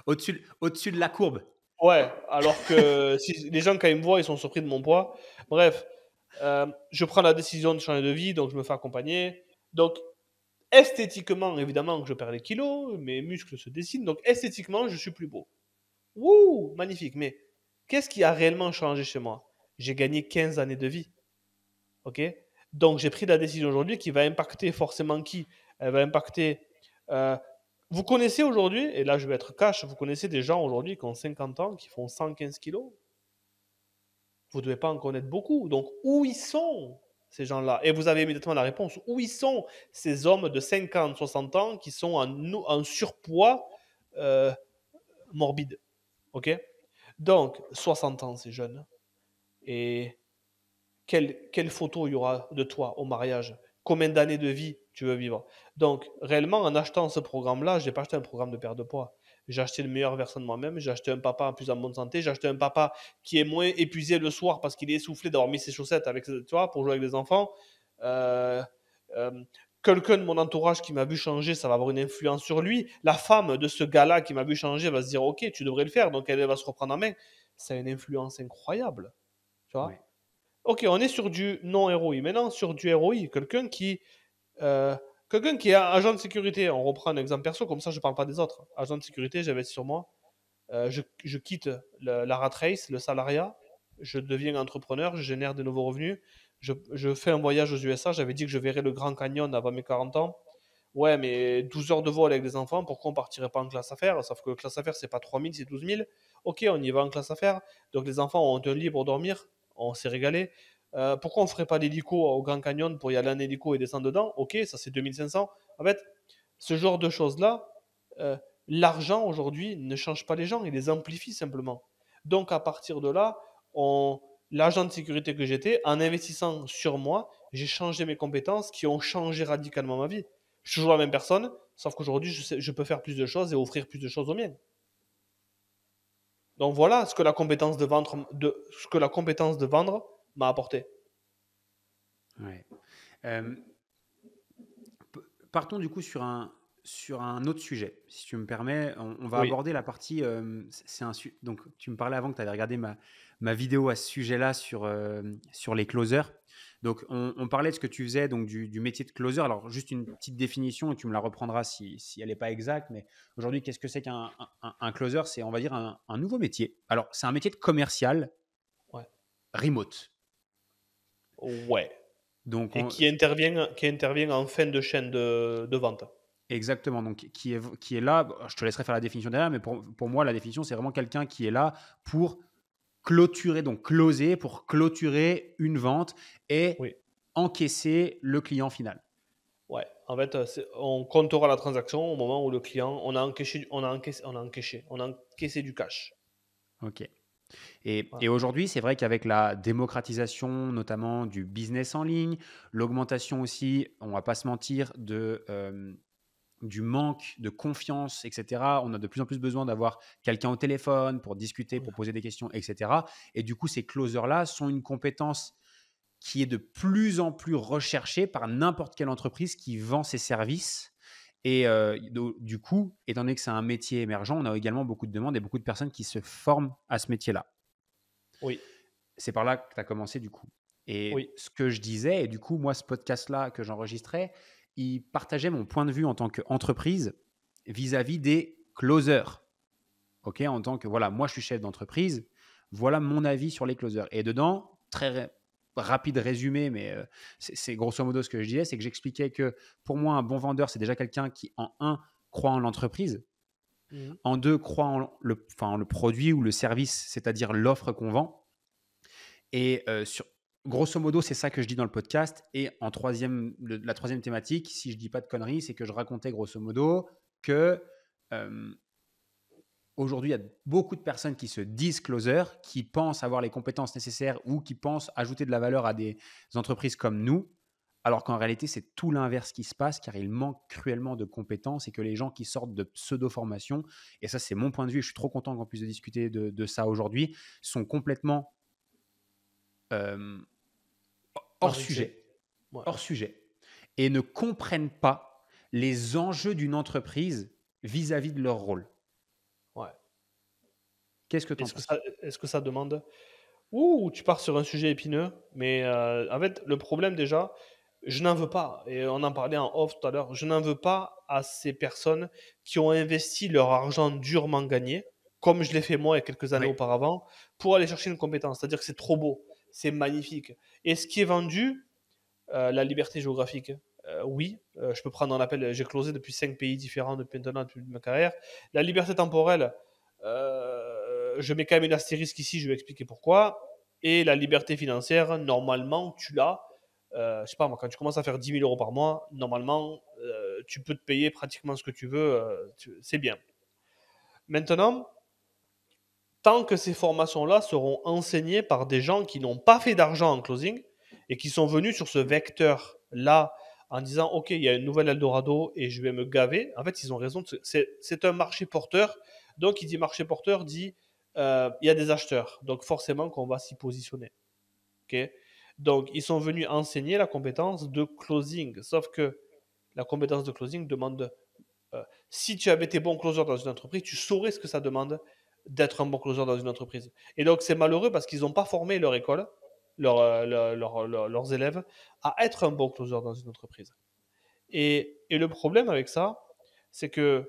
Speaker 2: Au-dessus de la courbe.
Speaker 1: Ouais, alors que si, les gens, quand ils me voient, ils sont surpris de mon poids. Bref, je prends la décision de changer de vie, donc je me fais accompagner. Donc, esthétiquement, évidemment, que je perds les kilos, mes muscles se dessinent, donc esthétiquement, je suis plus beau. Wouh, magnifique. Mais qu'est-ce qui a réellement changé chez moi? J'ai gagné 15 années de vie. Ok. Donc, j'ai pris la décision aujourd'hui qui va impacter forcément qui? Elle va impacter. euh, Vous connaissez aujourd'hui, et là je vais être cash, vous connaissez des gens aujourd'hui qui ont 50 ans, qui font 115 kilos? Vous ne devez pas en connaître beaucoup. Donc, où ils sont, ces gens-là? Et vous avez immédiatement la réponse. Où ils sont, ces hommes de 50, 60 ans qui sont en surpoids euh, morbide? OK? Donc, 60 ans, c'est jeune. Et quelle photo il y aura de toi au mariage? Combien d'années de vie tu veux vivre? Donc, réellement, en achetant ce programme-là, je n'ai pas acheté un programme de perte de poids. J'ai acheté le meilleur version de moi-même. J'ai acheté un papa plus en bonne santé. J'ai acheté un papa qui est moins épuisé le soir parce qu'il est essoufflé d'avoir mis ses chaussettes avec, tu vois, pour jouer avec les enfants. Euh, euh, Quelqu'un de mon entourage qui m'a vu changer, ça va avoir une influence sur lui. La femme de ce gars-là qui m'a vu changer va se dire, ok, tu devrais le faire, donc elle va se reprendre en main. Ça a une influence incroyable, tu
Speaker 2: Ouais.
Speaker 1: vois. Ok, on est sur du non-ROI. Maintenant, sur du ROI, euh, quelqu'un qui est agent de sécurité, on reprend un exemple perso, comme ça je ne parle pas des autres. Agent de sécurité, j'investis sur moi. Je quitte la rat race, le salariat, je deviens entrepreneur, je génère de nouveaux revenus, je fais un voyage aux USA, j'avais dit que je verrais le Grand Canyon avant mes 40 ans. Ouais, mais 12 heures de vol avec des enfants, pourquoi on partirait pas en classe affaires? Sauf que classe affaires, c'est pas 3000, c'est 12 000. Ok, on y va en classe affaires. Donc les enfants ont un lit pour dormir, on s'est régalé. Pourquoi on ferait pas l'hélico au Grand Canyon pour y aller en hélico et descendre dedans? Ok, ça c'est 2500. En fait, ce genre de choses-là, euh, l'argent aujourd'hui ne change pas les gens, il les amplifie simplement. Donc à partir de là, l'agent de sécurité que j'étais, en investissant sur moi, j'ai changé mes compétences qui ont changé radicalement ma vie. Je suis toujours la même personne, sauf qu'aujourd'hui, je peux faire plus de choses et offrir plus de choses aux miens. Donc voilà ce que ce que la compétence de vendre m'a apporté.
Speaker 2: Ouais. Euh, Partons du coup sur un autre sujet, si tu me permets. On va
Speaker 1: Oui,
Speaker 2: aborder la partie. Donc, tu me parlais avant que tu avais regardé ma vidéo à ce sujet-là sur les closers. Donc, on parlait de ce que tu faisais, donc du métier de closer. Alors, juste une petite définition, et tu me la reprendras si elle n'est pas exacte. Mais aujourd'hui, qu'est-ce que c'est qu'un closer? C'est, on va dire, un nouveau métier. Alors, c'est un métier de commercial
Speaker 1: ouais,
Speaker 2: remote.
Speaker 1: ouais.
Speaker 2: Donc,
Speaker 1: Et qui intervient en fin de chaîne de vente.
Speaker 2: exactement, donc qui est là, je te laisserai faire la définition derrière, mais pour moi, la définition, c'est vraiment quelqu'un qui est là pour clôturer, donc closer, pour clôturer une vente et
Speaker 1: Oui,
Speaker 2: encaisser le client final.
Speaker 1: ouais. En fait, on comptera la transaction au moment où le client, on a encaissé du cash.
Speaker 2: Ok. Et
Speaker 1: Voilà.
Speaker 2: aujourd'hui, c'est vrai qu'avec la démocratisation, notamment du business en ligne, l'augmentation aussi, on ne va pas se mentir, du manque de confiance, etc. On a de plus en plus besoin d'avoir quelqu'un au téléphone pour discuter, pour poser des questions, etc. Et du coup, ces closers-là sont une compétence qui est de plus en plus recherchée par n'importe quelle entreprise qui vend ses services. Et du coup, étant donné que c'est un métier émergent, on a également beaucoup de demandes et beaucoup de personnes qui se forment à ce métier-là.
Speaker 1: Oui,
Speaker 2: C'est par là que tu as commencé du coup. Et
Speaker 1: oui.
Speaker 2: ce que je disais, et du coup, moi, ce podcast-là que j'enregistrais, il partageait mon point de vue en tant qu'entreprise vis-à-vis des closers. Ok, en tant que, voilà, moi, je suis chef d'entreprise, voilà mon avis sur les closers. Et dedans, très rapide résumé, mais c'est grosso modo ce que je disais, c'est que j'expliquais que pour moi, un bon vendeur, c'est déjà quelqu'un qui, en un, croit en l'entreprise,
Speaker 1: Mhm.
Speaker 2: en deux, croit en le produit ou le service, c'est-à-dire l'offre qu'on vend. Et grosso modo, c'est ça que je dis dans le podcast. Et en la troisième thématique, si je dis pas de conneries, c'est que je racontais grosso modo que euh, aujourd'hui, il y a beaucoup de personnes qui se disent closer, qui pensent avoir les compétences nécessaires ou qui pensent ajouter de la valeur à des entreprises comme nous, alors qu'en réalité, c'est tout l'inverse qui se passe, car il manque cruellement de compétences et que les gens qui sortent de pseudo-formations, et ça c'est mon point de vue, je suis trop content qu'on puisse discuter de ça aujourd'hui, sont complètement euh, hors
Speaker 1: Arrêté.
Speaker 2: sujet,
Speaker 1: Ouais.
Speaker 2: hors sujet, et ne comprennent pas les enjeux d'une entreprise vis-à-vis de leur rôle.
Speaker 1: Ouais.
Speaker 2: Qu'est-ce que tu en penses?
Speaker 1: Est-ce que ça demande. Ouh, tu pars sur un sujet épineux, mais en fait, le problème déjà, je n'en veux pas, et on en parlait en off tout à l'heure, je n'en veux pas à ces personnes qui ont investi leur argent durement gagné, comme je l'ai fait moi il y a quelques années
Speaker 2: Oui,
Speaker 1: auparavant, pour aller chercher une compétence. C'est-à-dire que c'est trop beau, c'est magnifique. Et ce qui est vendu, la liberté géographique, oui, je peux prendre un appel, j'ai closé depuis 5 pays différents depuis maintenant, depuis ma carrière. La liberté temporelle, je mets quand même une astérisque ici, je vais expliquer pourquoi. Et la liberté financière, normalement, tu l'as. Je sais pas moi, quand tu commences à faire 10 000 euros par mois, normalement, tu peux te payer pratiquement ce que tu veux, c'est bien. Maintenant, tant que ces formations-là seront enseignées par des gens qui n'ont pas fait d'argent en closing et qui sont venus sur ce vecteur-là en disant ok, il y a une nouvelle Eldorado et je vais me gaver. En fait, ils ont raison. C'est un marché porteur. Donc, qui dit marché porteur dit il y a des acheteurs. Donc, forcément qu'on va s'y positionner. Ok. Donc, ils sont venus enseigner la compétence de closing. Sauf que la compétence de closing demande si tu avais été bon closer dans une entreprise, tu saurais ce que ça demande d'être un bon closer dans une entreprise. Et donc, c'est malheureux parce qu'ils n'ont pas formé leur école, leurs élèves, à être un bon closer dans une entreprise. Et le problème avec ça, c'est que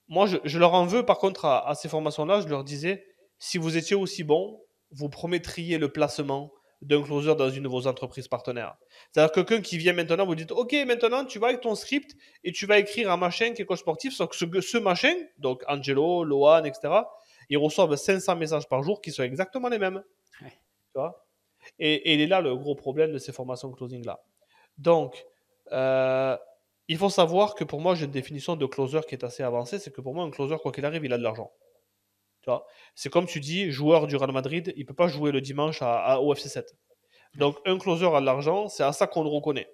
Speaker 1: moi, je leur en veux par contre à ces formations-là, je leur disais, si vous étiez aussi bon, vous promettriez le placement d'un closer dans une de vos entreprises partenaires. C'est-à-dire quelqu'un qui vient maintenant, vous dites, OK, maintenant tu vas avec ton script et tu vas écrire un machin qui est coach sportif, sauf que ce machin, donc Angelo, Lohan, etc., ils reçoivent 500 messages par jour qui sont exactement les mêmes.
Speaker 2: Ouais.
Speaker 1: Tu vois, et il est là le gros problème de ces formations closing-là. Donc, euh, il faut savoir que pour moi, j'ai une définition de closer qui est assez avancée. C'est que pour moi, un closer, quoi qu'il arrive, il a de l'argent. Tu vois, c'est comme tu dis, joueur du Real Madrid, il ne peut pas jouer le dimanche au FC 7. Donc, un closer a de l'argent, c'est à ça qu'on le reconnaît.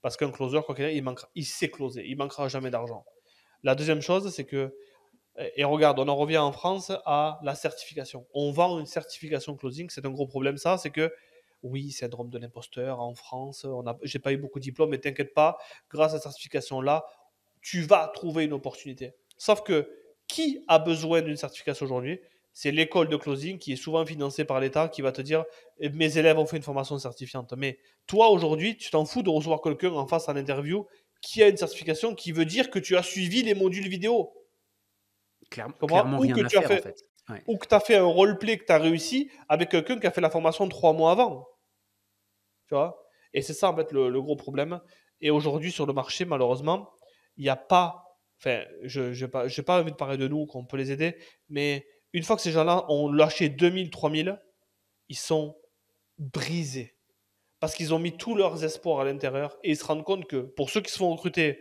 Speaker 1: Parce qu'un closer, quoi qu'il arrive, il sait closer, il manquera jamais d'argent. La deuxième chose, c'est que, et regarde, on en revient en France à la certification. On vend une certification closing, c'est un gros problème ça, c'est que oui, syndrome de l'imposteur en France, j'ai pas eu beaucoup de diplômes, mais t'inquiète pas, grâce à cette certification-là, tu vas trouver une opportunité. Sauf que qui a besoin d'une certification aujourd'hui? C'est l'école de closing qui est souvent financée par l'État qui va te dire mes élèves ont fait une formation certifiante. Mais toi aujourd'hui, tu t'en fous de recevoir quelqu'un en face à l'interview qui a une certification qui veut dire que tu as suivi les modules vidéo.
Speaker 2: Clairement
Speaker 1: Ou
Speaker 2: rien
Speaker 1: que
Speaker 2: à
Speaker 1: tu as
Speaker 2: faire en
Speaker 1: fait
Speaker 2: fait. Ouais.
Speaker 1: ou que tu as fait un roleplay que tu as réussi avec quelqu'un qui a fait la formation 3 mois avant. Tu vois, et c'est ça en fait le gros problème. Et aujourd'hui sur le marché, malheureusement, il n'y a pas. Enfin, je n'ai pas envie de parler de nous, qu'on peut les aider, mais une fois que ces gens-là ont lâché 2000, 3000, ils sont brisés. Parce qu'ils ont mis tous leurs espoirs à l'intérieur et ils se rendent compte que pour ceux qui se font recruter,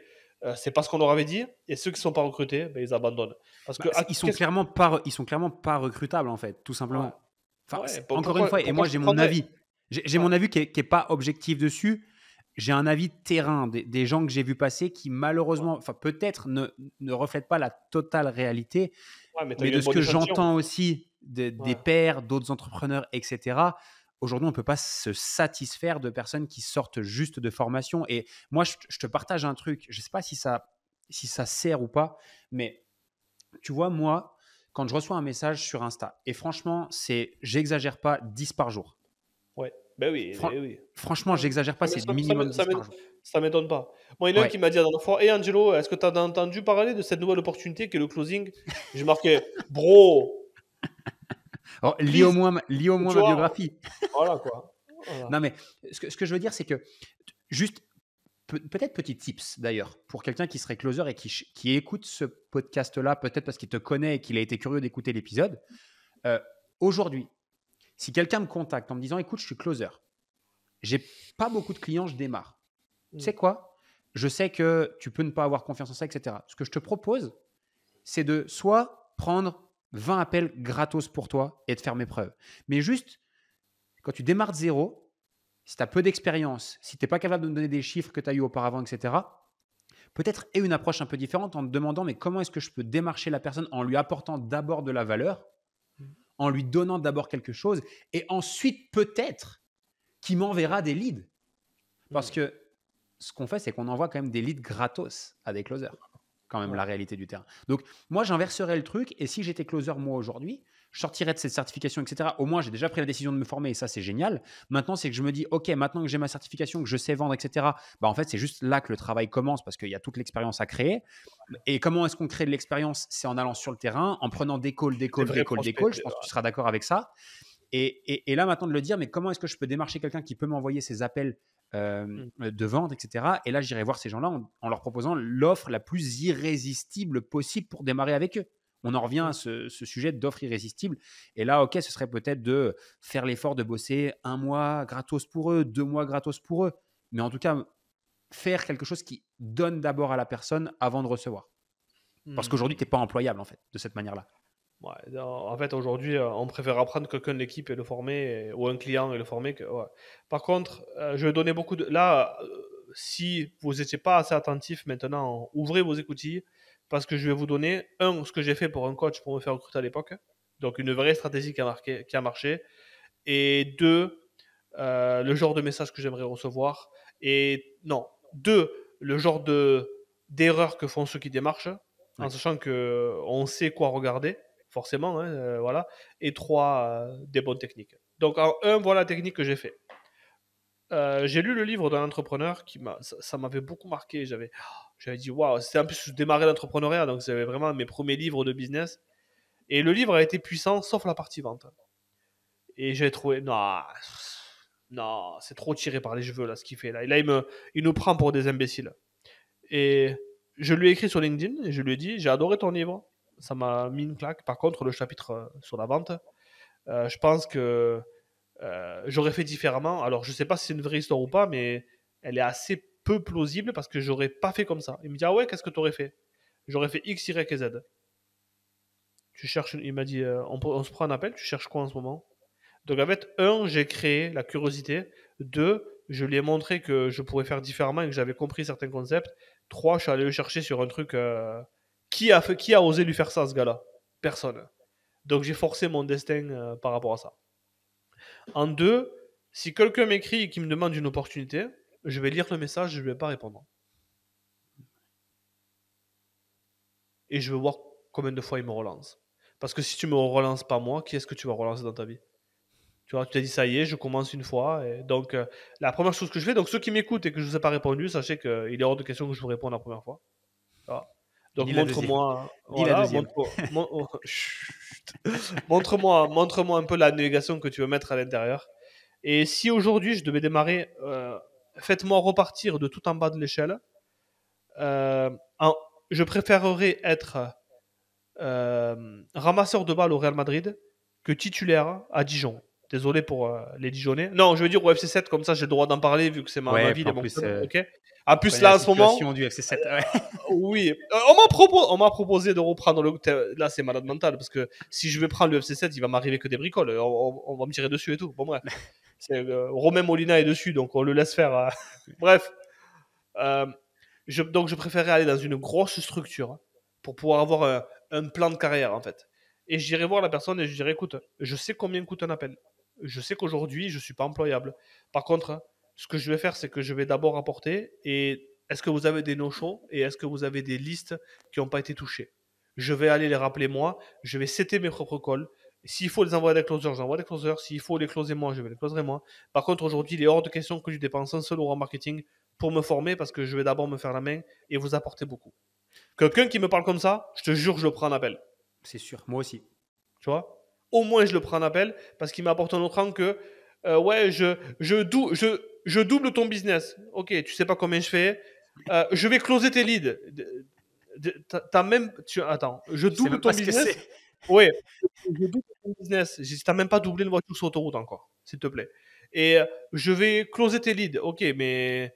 Speaker 1: c'est pas ce qu'on leur avait dit, et ceux qui ne sont pas recrutés, ben, ils abandonnent. Parce que, qu'est-ce que.
Speaker 2: Ils sont clairement pas recrutables en fait, tout
Speaker 1: Ouais,
Speaker 2: simplement. Enfin,
Speaker 1: ouais.
Speaker 2: encore une fois, et
Speaker 1: Pourquoi
Speaker 2: moi
Speaker 1: je te
Speaker 2: j'ai mon
Speaker 1: prendrais.
Speaker 2: avis. J'ai
Speaker 1: Ouais,
Speaker 2: mon avis qui est pas objectif dessus. J'ai un avis terrain des gens que j'ai vu passer qui
Speaker 1: ouais.
Speaker 2: malheureusement, enfin peut-être ne reflètent pas la totale réalité,
Speaker 1: Ouais, mais tu as
Speaker 2: mais
Speaker 1: eu
Speaker 2: de
Speaker 1: un
Speaker 2: ce
Speaker 1: bon
Speaker 2: que
Speaker 1: échantillon.
Speaker 2: j'entends aussi des
Speaker 1: Ouais.
Speaker 2: pairs, d'autres entrepreneurs, etc. Aujourd'hui, on ne peut pas se satisfaire de personnes qui sortent juste de formation. Et moi, je te partage un truc. Je ne sais pas si ça sert ou pas, mais tu vois, moi, quand je reçois un message sur Insta, et franchement, j'exagère pas, 10 par jour.
Speaker 1: Ouais, ben oui,
Speaker 2: Fran-
Speaker 1: eh oui.
Speaker 2: Franchement,
Speaker 1: Ouais.
Speaker 2: j'exagère pas,
Speaker 1: Ça m'é
Speaker 2: c'est
Speaker 1: ça ça
Speaker 2: minimum
Speaker 1: m'é ça
Speaker 2: 10
Speaker 1: m'é
Speaker 2: par jour.
Speaker 1: ça m'étonne pas. Moi, il y en a un
Speaker 2: Ouais.
Speaker 1: qui m'a dit la dernière fois: «Hey Angelo, est-ce que tu as entendu parler de cette nouvelle opportunité qui est le closing?» J'ai marqué: «Bro,
Speaker 2: Alors,
Speaker 1: please»,
Speaker 2: lis au moins
Speaker 1: tu
Speaker 2: ma
Speaker 1: vois?
Speaker 2: biographie.
Speaker 1: Voilà quoi. Voilà.
Speaker 2: Non, mais ce que je veux dire, c'est que juste, peut-être petit tips d'ailleurs, pour quelqu'un qui serait closer et qui écoute ce podcast-là, peut-être parce qu'il te connaît et qu'il a été curieux d'écouter l'épisode. Euh, Aujourd'hui, si quelqu'un me contacte en me disant, écoute, je suis closer, j'ai pas beaucoup de clients, je démarre. Tu
Speaker 1: Mmh.
Speaker 2: sais quoi? Je sais que tu peux ne pas avoir confiance en ça, etc. Ce que je te propose, c'est de soit prendre 20 appels gratos pour toi et de faire mes preuves. Mais juste, quand tu démarres de zéro, si tu as peu d'expérience, si tu n'es pas capable de me donner des chiffres que tu as eu auparavant, etc., peut-être et une approche un peu différente en te demandant mais comment est-ce que je peux démarcher la personne en lui apportant d'abord de la valeur,
Speaker 1: Mmh.
Speaker 2: en lui donnant d'abord quelque chose et ensuite peut-être qu'il m'enverra des leads. Parce
Speaker 1: Mmh.
Speaker 2: que ce qu'on fait, c'est qu'on envoie quand même des leads gratos à des closers. Quand même,
Speaker 1: Ouais.
Speaker 2: la réalité du terrain. Donc, moi, j'inverserais le truc. Et si j'étais closer, moi, aujourd'hui, je sortirais de cette certification, etc. Au moins, j'ai déjà pris la décision de me former et ça, c'est génial. Maintenant, c'est que je me dis, OK, maintenant que j'ai ma certification, que je sais vendre, etc., bah, en fait, c'est juste là que le travail commence parce qu'il y a toute l'expérience à créer. Et comment est-ce qu'on crée de l'expérience? C'est en allant sur le terrain, en prenant des calls, des
Speaker 1: Des
Speaker 2: calls, des
Speaker 1: vrais
Speaker 2: calls, des
Speaker 1: prospects,
Speaker 2: calls. Je pense que tu seras d'accord avec ça. Et là, maintenant, de le dire, mais comment est-ce que je peux démarcher quelqu'un qui peut m'envoyer ses appels
Speaker 1: mmh.
Speaker 2: de vente, etc. Et là, j'irai voir ces gens-là en leur proposant l'offre la plus irrésistible possible pour démarrer avec eux. On en revient
Speaker 1: Mmh.
Speaker 2: à ce sujet d'offre irrésistible. Et là, OK, ce serait peut-être de faire l'effort de bosser 1 mois gratos pour eux, 2 mois gratos pour eux. Mais en tout cas, faire quelque chose qui donne d'abord à la personne avant de recevoir. Parce qu'aujourd'hui,
Speaker 1: Mmh.
Speaker 2: tu n'es pas employable, en fait, de cette manière-là.
Speaker 1: Ouais, en fait, aujourd'hui, on préfère apprendre quelqu'un de l'équipe et le former, ou un client et le former que. Ouais. Par contre, je vais donner beaucoup de. Là, si vous n'étiez pas assez attentif maintenant, ouvrez vos écoutilles parce que je vais vous donner, ce que j'ai fait pour un coach pour me faire recruter à l'époque. Donc, une vraie stratégie qui a marché. Et deux, le genre de message que j'aimerais recevoir. Et non, 2, le genre d'erreurs que font ceux qui démarchent, en sachant qu'on sait quoi regarder, forcément, hein, voilà. Et 3, des bonnes techniques. Donc en 1, voilà la technique que j'ai fait. J'ai lu le livre d'un entrepreneur ça m'avait beaucoup marqué. J'avais dit waouh, c'était en plus je démarrais l'entrepreneuriat, donc c'était vraiment mes premiers livres de business. Et le livre a été puissant, sauf la partie vente. Et j'ai trouvé non, c'est trop tiré par les cheveux là ce qu'il fait là. Et là il nous prend pour des imbéciles. Et je lui ai écrit sur LinkedIn et je lui ai dit j'ai adoré ton livre, ça m'a mis une claque. Par contre le chapitre sur la vente, je pense que j'aurais fait différemment. Alors, je sais pas si c'est une vraie histoire ou pas, mais elle est assez peu plausible parce que j'aurais pas fait comme ça. Il me dit, ah ouais, qu'est-ce que tu aurais fait? J'aurais fait X, Y et Z. Il m'a dit, on se prend un appel, tu cherches quoi en ce moment? Donc, en fait, 1, j'ai créé la curiosité. 2, je lui ai montré que je pourrais faire différemment et que j'avais compris certains concepts. 3, je suis allé le chercher sur un truc. Qui a osé lui faire ça, ce gars-là? Personne. Donc, j'ai forcé mon destin par rapport à ça. En 2, si quelqu'un m'écrit et qui me demande une opportunité, je vais lire le message, je ne vais pas répondre. Et je vais voir combien de fois il me relance. Parce que si tu me relances pas moi, qui est-ce que tu vas relancer dans ta vie? Tu vois, tu t'es dit ça y est, je commence une fois. Et donc, la première chose que je fais, donc ceux qui m'écoutent et que je ne vous ai pas répondu, sachez qu'il est hors de question que je vous réponde la première fois. Voilà. Donc, montre-moi, voilà, montre-moi un peu la navigation que tu veux mettre à l'intérieur. Et si aujourd'hui je devais démarrer, faites-moi repartir de tout en bas de l'échelle. Je préférerais être ramasseur de balles au Real Madrid que titulaire à Dijon. Désolé pour les Dijonnais. Non, je veux dire au FC7, comme ça j'ai le droit d'en parler vu que c'est ma ville et mon club. Okay. En plus, là, en ce moment.
Speaker 2: Du FC7, ouais.
Speaker 1: Oui. On m'a proposé de reprendre le. Là, c'est malade mental parce que si je vais prendre le FC7, il va m'arriver que des bricoles. On va me tirer dessus et tout. Bon, bref. Romain Molina est dessus, donc on le laisse faire. Bref. Donc, je préférais aller dans une grosse structure pour pouvoir avoir un plan de carrière, en fait. Et j'irai voir la personne et je dirais, écoute, je sais combien coûte un appel. Je sais qu'aujourd'hui, je ne suis pas employable. Par contre, ce que je vais faire, c'est que je vais d'abord apporter et est-ce que vous avez des no-shows et est-ce que vous avez des listes qui n'ont pas été touchées? Je vais aller les rappeler moi, je vais setter mes propres calls. S'il faut les envoyer des closers, j'envoie des closers. S'il faut les closer moi, je vais les closer moi. Par contre, aujourd'hui, il est hors de question que je dépense un seul euro en marketing pour me former parce que je vais d'abord me faire la main et vous apporter beaucoup. Quelqu'un qui me parle comme ça, je te jure, je le prends en appel.
Speaker 2: C'est sûr, moi aussi.
Speaker 1: Tu vois? Au moins, je le prends en appel parce qu'il m'apporte un autre angle que ouais, je double ton business. Ok, tu sais pas combien je fais. Je vais closer tes leads. Attends, je double ton business. Oui, je double ton business. T'as même pas doublé une voiture sur autoroute encore, s'il te plaît. Et je vais closer tes leads. Ok, mais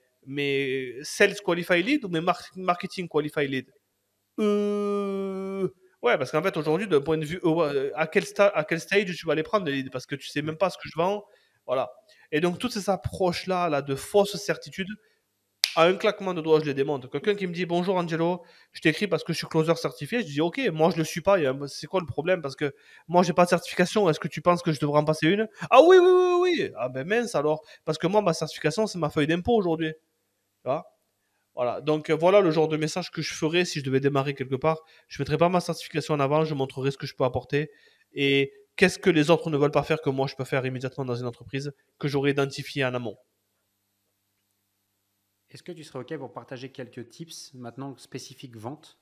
Speaker 1: sales qualify lead ou mes marketing qualify lead? Ouais, parce qu'en fait, aujourd'hui, d'un point de vue, à quel stage tu vas les prendre les leads? Parce que tu sais même pas ce que je vends. Voilà. Et donc, toutes ces approches-là là, de fausses certitudes, à un claquement de doigts, je les démonte. Quelqu'un qui me dit bonjour Angelo, je t'écris parce que je suis closer certifié. Je dis ok, moi je le suis pas. C'est quoi le problème? Parce que moi j'ai pas de certification. Est-ce que tu penses que je devrais en passer une? Ah oui, oui, oui, oui. Ah ben mince alors. Parce que moi, ma certification, c'est ma feuille d'impôt aujourd'hui. Voilà. Donc voilà le genre de message que je ferais si je devais démarrer quelque part. Je ne mettrais pas ma certification en avant, je montrerai ce que je peux apporter et qu'est-ce que les autres ne veulent pas faire que moi je peux faire immédiatement dans une entreprise que j'aurais identifié en amont.
Speaker 2: Est-ce que tu serais OK pour partager quelques tips maintenant spécifiques vente?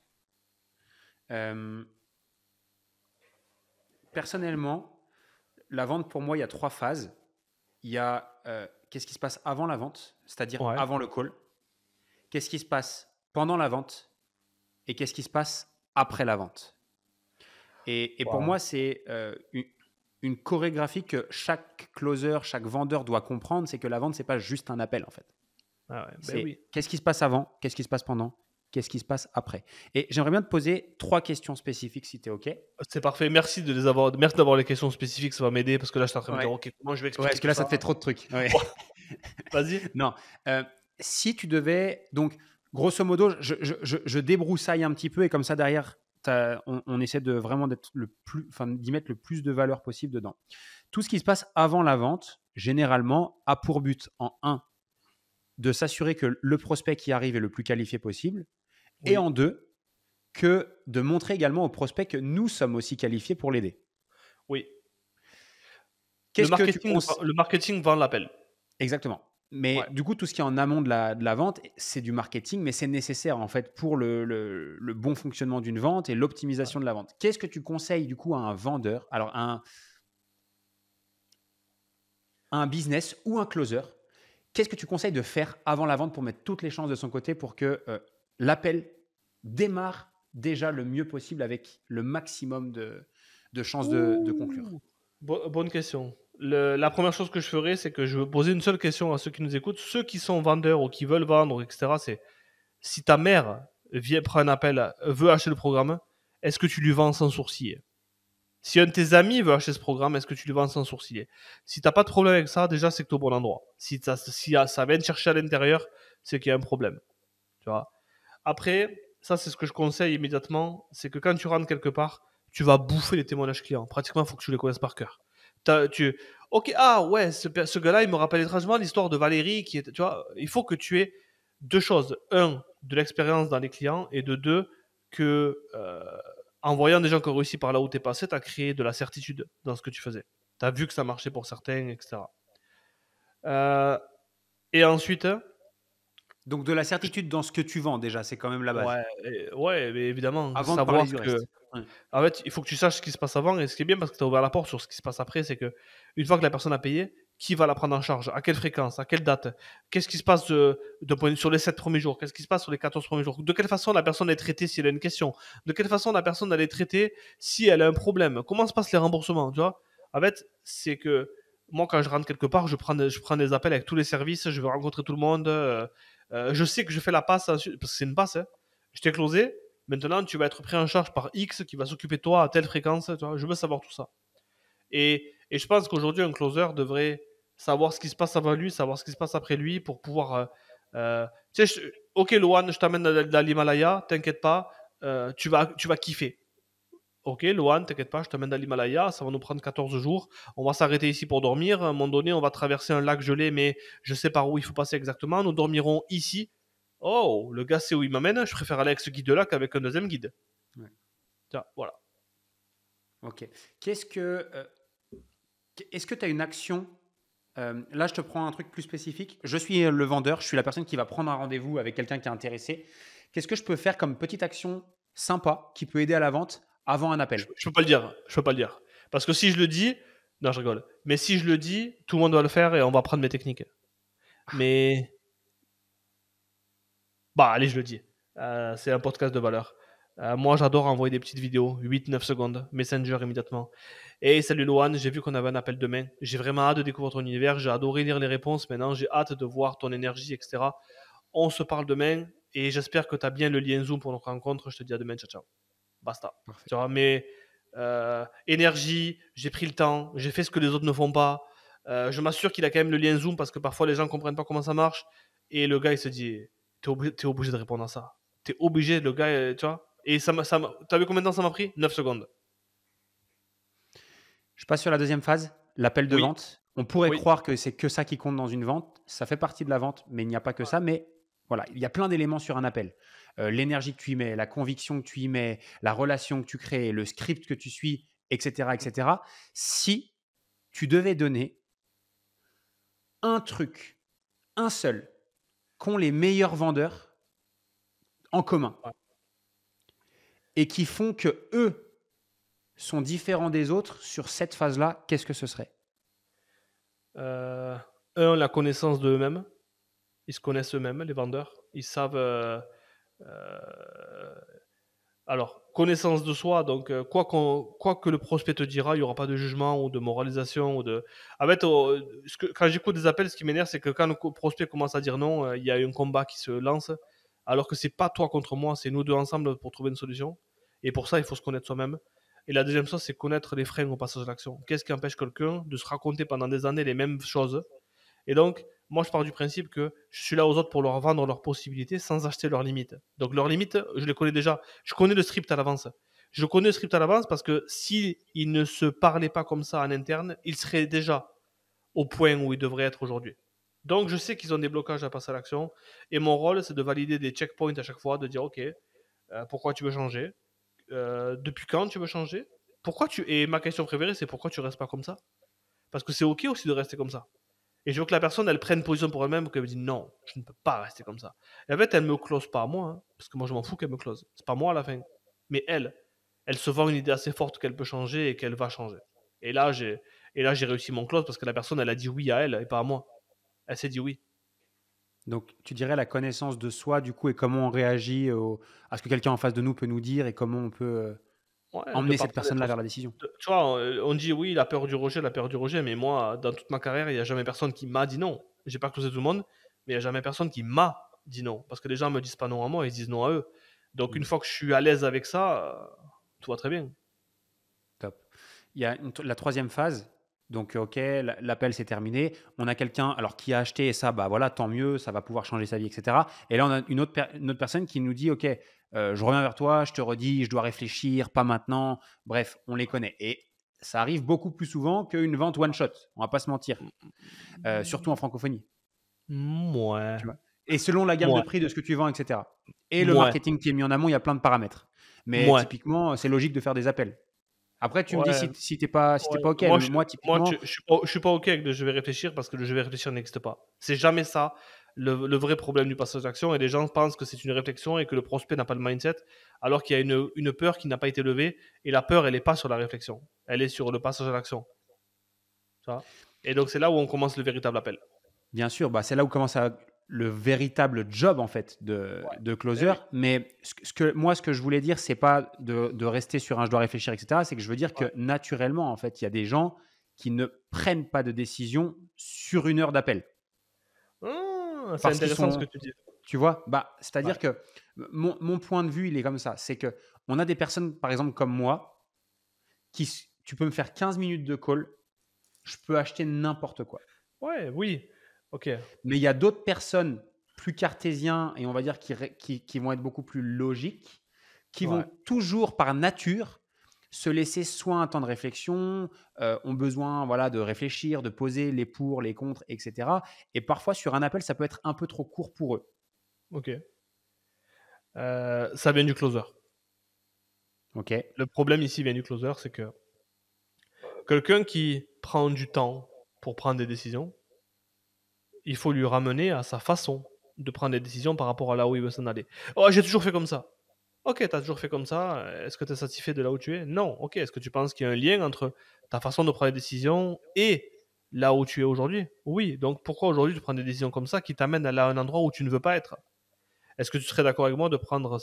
Speaker 2: Personnellement, la vente pour moi, il y a 3 phases. Il y a qu'est-ce qui se passe avant la vente, c'est-à-dire avant le call. Qu'est-ce qui se passe pendant la vente et qu'est-ce qui se passe après la vente. Et pour moi, c'est une chorégraphie que chaque closer, chaque vendeur doit comprendre, c'est que la vente, c'est pas juste un appel en fait.
Speaker 1: Ah ouais, c'est oui.
Speaker 2: Qu'est-ce qui se passe avant, qu'est-ce qui se passe pendant, qu'est-ce qui se passe après. Et j'aimerais bien te poser 3 questions spécifiques si tu es OK.
Speaker 1: C'est parfait, merci d'avoir les questions spécifiques, ça va m'aider parce que là je suis en train de me dire OK, comment je vais expliquer
Speaker 2: parce que là ça te fait trop de trucs. Ouais.
Speaker 1: Vas-y.
Speaker 2: Non, si tu devais, donc grosso modo, je débroussaille un petit peu et comme ça derrière on essaie de vraiment d'y mettre le plus de valeur possible dedans. Tout ce qui se passe avant la vente, généralement, a pour but, en un, de s'assurer que le prospect qui arrive est le plus qualifié possible, et en deux, que de montrer également au prospect que nous sommes aussi qualifiés pour l'aider.
Speaker 1: Oui.
Speaker 2: Le
Speaker 1: marketing vend l'appel.
Speaker 2: Exactement. Mais du coup, tout ce qui est en amont de la vente, c'est du marketing, mais c'est nécessaire en fait pour le bon fonctionnement d'une vente et l'optimisation de la vente. Qu'est-ce que tu conseilles du coup à un vendeur, alors un business ou un closer? Qu'est-ce que tu conseilles de faire avant la vente pour mettre toutes les chances de son côté pour que l'appel démarre déjà le mieux possible avec le maximum de chances de conclure?
Speaker 1: Bonne question. La première chose que je ferais, c'est que je veux poser une seule question à ceux qui nous écoutent. Ceux qui sont vendeurs ou qui veulent vendre, etc., c'est si ta mère prend un appel, veut acheter le programme, est-ce que tu lui vends sans sourciller? Si un de tes amis veut acheter ce programme, est-ce que tu lui vends sans sourciller? Si tu n'as pas de problème avec ça, déjà, c'est que tu es au bon endroit. Si ça vient te chercher à l'intérieur, c'est qu'il y a un problème. Tu vois. Après, ça, c'est ce que je conseille immédiatement, c'est que quand tu rentres quelque part, tu vas bouffer les témoignages clients. Pratiquement, il faut que tu les connaisses par cœur. Ok, ah ouais, ce gars-là, il me rappelle étrangement l'histoire de Valérie. Tu vois, il faut que tu aies deux choses. Un, de l'expérience dans les clients, et de deux, que en voyant des gens qui ont réussi par là où tu es passé, tu as créé de la certitude dans ce que tu faisais. Tu as vu que ça marchait pour certains, etc. Et ensuite,
Speaker 2: donc de la certitude dans ce que tu vends déjà, c'est quand même la base.
Speaker 1: Ouais, mais évidemment,
Speaker 2: Avant de parler du
Speaker 1: que
Speaker 2: reste.
Speaker 1: en fait, il faut que tu saches ce qui se passe avant, et ce qui est bien parce que tu as ouvert la porte sur ce qui se passe après, c'est que une fois que la personne a payé, qui va la prendre en charge? À quelle fréquence? À quelle date? Qu'est-ce qui se passe sur les 7 premiers jours? Qu'est-ce qui se passe sur les 14 premiers jours? De quelle façon la personne est traitée si elle a une question? De quelle façon la personne elle est traitée si elle a un problème? Comment se passent les remboursements? Tu vois? En fait, c'est que moi, quand je rentre quelque part, je prends des appels avec tous les services, je veux rencontrer tout le monde. Je sais que je fais la passe, parce que c'est une passe. Hein. Je t'ai closé. Maintenant, tu vas être pris en charge par X qui va s'occuper de toi à telle fréquence. Tu vois, je veux savoir tout ça. Et je pense qu'aujourd'hui, un closer devrait savoir ce qui se passe avant lui, savoir ce qui se passe après lui pour pouvoir. Tu sais, ok, Loan, je t'amène dans l'Himalaya, t'inquiète pas, tu vas kiffer. Ok, Loan, t'inquiète pas, je t'amène dans l'Himalaya, ça va nous prendre 14 jours. On va s'arrêter ici pour dormir. À un moment donné, on va traverser un lac gelé, mais je sais par où il faut passer exactement. Nous dormirons ici. Oh, le gars sait où il m'amène. Je préfère aller avec ce guide-là qu'avec un deuxième guide.
Speaker 2: Ouais.
Speaker 1: Tiens, voilà.
Speaker 2: Ok. Est-ce que tu as une action? Là, je te prends un truc plus spécifique. Je suis le vendeur, je suis la personne qui va prendre un rendez-vous avec quelqu'un qui est intéressé. Qu'est-ce que je peux faire comme petite action sympa qui peut aider à la vente avant un appel?
Speaker 1: Je peux pas le dire. Je peux pas le dire. Parce que si je le dis, non, je rigole. Mais si je le dis, tout le monde va le faire et on va prendre mes techniques. Mais bah, allez, je le dis. C'est un podcast de valeur. Moi, j'adore envoyer des petites vidéos, 8-9 secondes, Messenger immédiatement. Et salut Loan, j'ai vu qu'on avait un appel demain. J'ai vraiment hâte de découvrir ton univers. J'ai adoré lire les réponses. Maintenant, j'ai hâte de voir ton énergie, etc. On se parle demain et j'espère que tu as bien le lien Zoom pour notre rencontre. Je te dis à demain. Ciao, ciao. Basta.
Speaker 2: Parfait.
Speaker 1: Tu vois, mais énergie, j'ai pris le temps, j'ai fait ce que les autres ne font pas. Je m'assure qu'il a quand même le lien Zoom parce que parfois les gens ne comprennent pas comment ça marche. Et le gars, il se dit, t'es obligé de répondre à ça. T'es obligé, le gars, tu vois. Et t'as vu combien de temps ça m'a pris? 9 secondes.
Speaker 2: Je passe sur la deuxième phase, l'appel de
Speaker 1: Oui.
Speaker 2: vente. On pourrait
Speaker 1: Oui.
Speaker 2: croire que c'est que ça qui compte dans une vente. Ça fait partie de la vente, mais il n'y a pas que ça. Mais voilà, il y a plein d'éléments sur un appel. L'énergie que tu y mets, la conviction que tu y mets, la relation que tu crées, le script que tu suis, etc., etc. Si tu devais donner un truc, un seul, qu'ont les meilleurs vendeurs en commun
Speaker 1: Ouais.
Speaker 2: et qui font que eux sont différents des autres sur cette phase-là, qu'est-ce que ce serait?
Speaker 1: La connaissance d'eux-mêmes. Ils se connaissent eux-mêmes, les vendeurs. Ils savent. Alors, connaissance de soi, donc quoi que le prospect te dira, il n'y aura pas de jugement ou de moralisation. En fait, quand j'écoute des appels, ce qui m'énerve, c'est que quand le prospect commence à dire non, il y a un combat qui se lance, alors que c'est pas toi contre moi, c'est nous deux ensemble pour trouver une solution. Et pour ça, il faut se connaître soi-même. Et la deuxième chose, c'est connaître les freins au passage à l'action. Qu'est-ce qui empêche quelqu'un de se raconter pendant des années les mêmes choses? Et donc, moi, je pars du principe que je suis là aux autres pour leur vendre leurs possibilités sans acheter leurs limites. Donc, leurs limites, je les connais déjà. Je connais le script à l'avance. Je connais le script à l'avance parce que s'il ne se parlait pas comme ça en interne, il serait déjà au point où il devrait être aujourd'hui. Donc, je sais qu'ils ont des blocages à passer à l'action. Et mon rôle, c'est de valider des checkpoints à chaque fois, de dire, OK, pourquoi tu veux changer? Depuis quand tu veux changer? Et ma question préférée, c'est pourquoi tu restes pas comme ça? Parce que c'est OK aussi de rester comme ça. Et je veux que la personne, elle prenne position pour elle-même, qu'elle me dise non, je ne peux pas rester comme ça. Et en fait, elle me close pas moi, hein, parce que moi, je m'en fous qu'elle me close. C'est pas moi à la fin. Mais elle se vend une idée assez forte qu'elle peut changer et qu'elle va changer. Et là, j'ai réussi mon close parce que la personne, elle a dit oui à elle et pas à moi. Elle s'est dit oui.
Speaker 2: Donc, tu dirais la connaissance de soi, du coup, et comment on réagit à ce que quelqu'un en face de nous peut nous dire et comment on peut
Speaker 1: Ouais, de
Speaker 2: emmener
Speaker 1: pas
Speaker 2: cette
Speaker 1: prendre les
Speaker 2: personne-là
Speaker 1: choses.
Speaker 2: vers la décision.
Speaker 1: Tu vois, on dit oui, la peur du rejet, mais moi, dans toute ma carrière, il n'y a jamais personne qui m'a dit non. J'ai pas closé tout le monde, mais il n'y a jamais personne qui m'a dit non. Parce que les gens me disent pas non à moi, ils disent non à eux. Donc une
Speaker 2: Mm.
Speaker 1: fois que je suis à l'aise avec ça, tout va très bien.
Speaker 2: Top. Il y a la troisième phase. Donc, OK, l'appel s'est terminé. On a quelqu'un alors qui a acheté et ça, bah voilà, tant mieux, ça va pouvoir changer sa vie, etc. Et là, on a une autre personne qui nous dit, OK, je reviens vers toi, je te redis, je dois réfléchir, pas maintenant. Bref, on les connaît. Et ça arrive beaucoup plus souvent qu'une vente one shot. On va pas se mentir, surtout en francophonie.
Speaker 1: Ouais.
Speaker 2: Tu vois. Et selon la gamme de
Speaker 1: Ouais.
Speaker 2: prix de ce que tu vends, etc. Et le
Speaker 1: Ouais.
Speaker 2: marketing qui est mis en amont, il y a plein de paramètres. Mais
Speaker 1: Ouais.
Speaker 2: typiquement, c'est logique de faire des appels. Après, tu me dis
Speaker 1: Ouais.
Speaker 2: si t'es pas, si
Speaker 1: Ouais.
Speaker 2: t'es pas OK.
Speaker 1: Moi,
Speaker 2: Mais moi, typiquement,
Speaker 1: je suis pas OK avec le je vais réfléchir parce que le je vais réfléchir n'existe pas. C'est jamais ça le vrai problème du passage d'action. Et les gens pensent que c'est une réflexion et que le prospect n'a pas le mindset, alors qu'il y a une peur qui n'a pas été levée. Et la peur, elle n'est pas sur la réflexion. Elle est sur le passage à l'action. Tu vois. Et donc, c'est là où on commence le véritable appel.
Speaker 2: bien sûr, bah, c'est là où commence le véritable job en fait
Speaker 1: Ouais.
Speaker 2: de
Speaker 1: Eh
Speaker 2: closer.
Speaker 1: oui.
Speaker 2: Mais ce que je voulais dire, c'est pas de rester sur un je dois réfléchir, etc. C'est que je veux dire
Speaker 1: Ouais.
Speaker 2: que naturellement, en fait, il y a des gens qui ne prennent pas de décision sur une heure d'appel
Speaker 1: Ah, c'est
Speaker 2: parce qu'ils
Speaker 1: intéressant ce que
Speaker 2: sont,
Speaker 1: tu dis.
Speaker 2: tu vois, bah,
Speaker 1: Ouais.
Speaker 2: c'est-à-dire que mon point de vue, il est comme ça. C'est que on a des personnes, par exemple, comme moi, tu peux me faire 15 minutes de call, je peux acheter n'importe quoi.
Speaker 1: Ouais, oui. OK.
Speaker 2: Mais il y a d'autres personnes plus cartésiens et on va dire qui vont être beaucoup plus logiques, qui vont
Speaker 1: Ouais.
Speaker 2: toujours par nature se laisser soit un temps de réflexion, ont besoin voilà, de réfléchir, de poser les pour, les contre, etc. Et parfois, sur un appel, ça peut être un peu trop court pour eux.
Speaker 1: OK. Ça vient du closer.
Speaker 2: OK.
Speaker 1: Le problème ici vient du closer, c'est que quelqu'un qui prend du temps pour prendre des décisions, il faut lui ramener à sa façon de prendre des décisions par rapport à là où il veut s'en aller. Oh, j'ai toujours fait comme ça. Ok, tu as toujours fait comme ça. Est-ce que tu es satisfait de là où tu es? Non. Ok, est-ce que tu penses qu'il y a un lien entre ta façon de prendre des décisions et là où tu es aujourd'hui? Oui. Donc pourquoi aujourd'hui tu prends des décisions comme ça qui t'amènent à un endroit où tu ne veux pas être? Est-ce que tu serais d'accord avec moi de prendre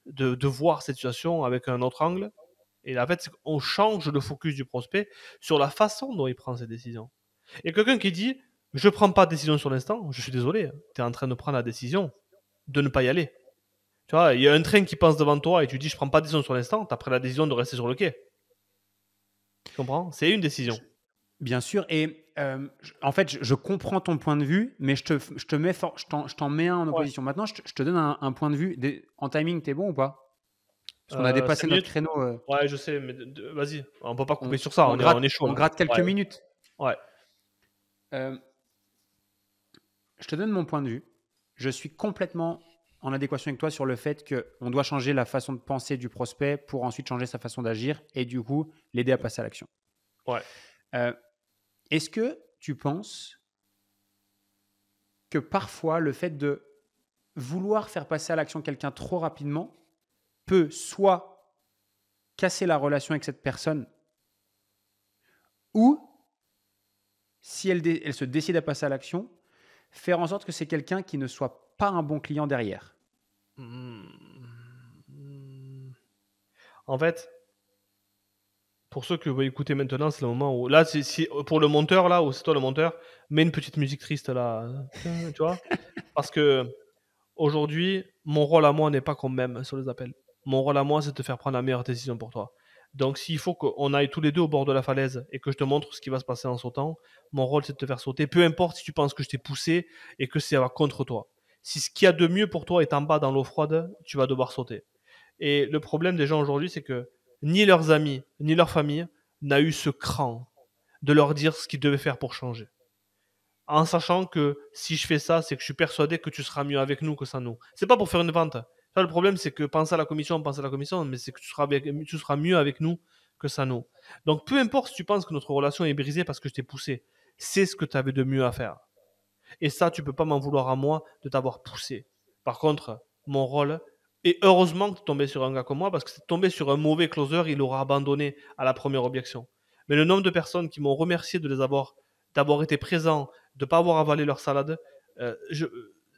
Speaker 1: de voir cette situation avec un autre angle? Et en fait, on change le focus du prospect sur la façon dont il prend ses décisions. Et quelqu'un qui dit je ne prends pas de décision sur l'instant, je suis désolé, tu es en train de prendre la décision de ne pas y aller. Tu vois, il y a un train qui passe devant toi et tu dis je prends pas de décision sur l'instant, tu as pris la décision de rester sur le quai. Tu comprends? C'est une décision.
Speaker 2: Bien sûr. Et en fait, je comprends ton point de vue, mais je t'en mets un en
Speaker 1: Ouais.
Speaker 2: opposition. Maintenant, je te donne un point de vue. En timing, t'es bon ou pas? Parce qu'on a
Speaker 1: 5
Speaker 2: dépassé notre
Speaker 1: minutes?
Speaker 2: créneau.
Speaker 1: Ouais, je sais, mais vas-y, on peut pas couper
Speaker 2: On,
Speaker 1: sur ça, on est chaud
Speaker 2: on
Speaker 1: là.
Speaker 2: gratte quelques
Speaker 1: Ouais,
Speaker 2: minutes.
Speaker 1: ouais.
Speaker 2: Euh, je te donne mon point de vue. Je suis complètement en adéquation avec toi sur le fait qu'on doit changer la façon de penser du prospect pour ensuite changer sa façon d'agir et du coup l'aider à passer à l'action.
Speaker 1: Ouais.
Speaker 2: Euh, Est-ce que tu penses que parfois le fait de vouloir faire passer à l'action quelqu'un trop rapidement peut soit casser la relation avec cette personne ou, si elle se décide à passer à l'action, faire en sorte que c'est quelqu'un qui ne soit pas un bon client derrière?
Speaker 1: Hmm. En fait, pour ceux que vous écouter maintenant, c'est le moment où là, pour le monteur là, ou c'est toi le monteur, mets une petite musique triste là, tu vois? Parce que aujourd'hui, mon rôle à moi n'est pas qu'on m'aime sur les appels. Mon rôle à moi, c'est de te faire prendre la meilleure décision pour toi. Donc, s'il faut qu'on aille tous les deux au bord de la falaise et que je te montre ce qui va se passer en sautant, mon rôle, c'est de te faire sauter. Peu importe si tu penses que je t'ai poussé et que c'est contre toi. Si ce qu'il y a de mieux pour toi est en bas dans l'eau froide, tu vas devoir sauter. Et le problème des gens aujourd'hui, c'est que ni leurs amis, ni leur famille n'a eu ce cran de leur dire ce qu'ils devaient faire pour changer. En sachant que si je fais ça, c'est que je suis persuadé que tu seras mieux avec nous que sans nous. C'est pas pour faire une vente. Ça, le problème, c'est que pense à la commission, mais c'est que tu seras mieux avec nous que sans nous. Donc, peu importe si tu penses que notre relation est brisée parce que je t'ai poussé, c'est ce que tu avais de mieux à faire. Et ça, tu peux pas m'en vouloir à moi de t'avoir poussé. Par contre, mon rôle, et heureusement que tu es tombé sur un gars comme moi, parce que si tu es tombé sur un mauvais closer, il aura abandonné à la première objection. Mais le nombre de personnes qui m'ont remercié d'avoir été présents, de ne pas avoir avalé leur salade, euh, je,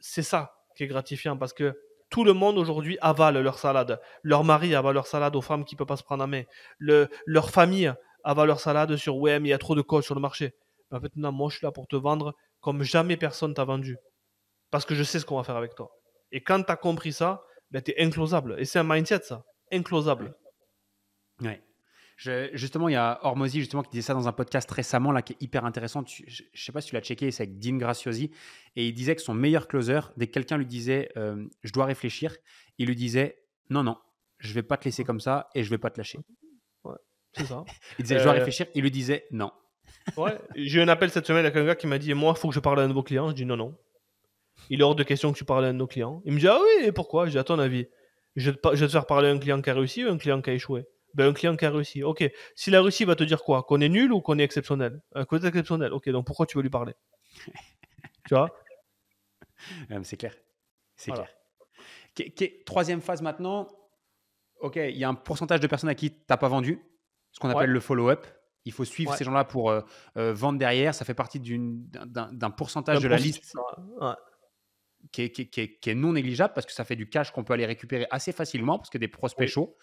Speaker 1: c'est ça qui est gratifiant, parce que tout le monde aujourd'hui avale leur salade. Leur mari avale leur salade aux femmes qui ne peuvent pas se prendre en main. Leur famille avale leur salade sur ouais, mais il y a trop de coach sur le marché. Mais en fait, non, moi je suis là pour te vendre comme jamais personne t'a vendu. Parce que je sais ce qu'on va faire avec toi. Et quand tu as compris ça, ben, tu es inclosable. Et c'est un mindset, ça. Inclosable.
Speaker 2: Ouais. Ouais. Justement, il y a Hormozy justement qui disait ça dans un podcast récemment là, qui est hyper intéressant. Je ne sais pas si tu l'as checké, c'est avec Dean Graciosi. Et il disait que son meilleur closer, dès que quelqu'un lui disait je dois réfléchir, il lui disait non, non, je ne vais pas te laisser comme ça et je ne vais pas te lâcher.
Speaker 1: Ouais, c'est ça.
Speaker 2: Il disait je dois réfléchir, il lui disait non.
Speaker 1: Ouais, j'ai eu un appel cette semaine avec un gars qui m'a dit moi, il faut que je parle à un de vos clients. Je dis non, non. Il est hors de question que tu parles à un de nos clients. Il me dit ah oui, et pourquoi? Je dis à ton avis, je vais te faire parler à un client qui a réussi ou un client qui a échoué? Ben, un client qui a réussi. Ok. Si la Russie va te dire quoi? Qu'on est nul ou qu'on est exceptionnel? Qu'on est exceptionnel. Ok, donc pourquoi tu veux lui parler? Tu vois?
Speaker 2: C'est clair. C'est
Speaker 1: Voilà.
Speaker 2: clair. Troisième phase maintenant. Ok, il y a un pourcentage de personnes à qui tu n'as pas vendu, ce qu'on appelle
Speaker 1: Ouais.
Speaker 2: le follow-up. Il faut suivre
Speaker 1: Ouais.
Speaker 2: ces gens-là pour vendre derrière. Ça fait partie d'un pourcentage
Speaker 1: Un
Speaker 2: de la
Speaker 1: processus.
Speaker 2: liste
Speaker 1: Ouais.
Speaker 2: qui est non négligeable parce que ça fait du cash qu'on peut aller récupérer assez facilement parce que des prospects
Speaker 1: Oui.
Speaker 2: chauds.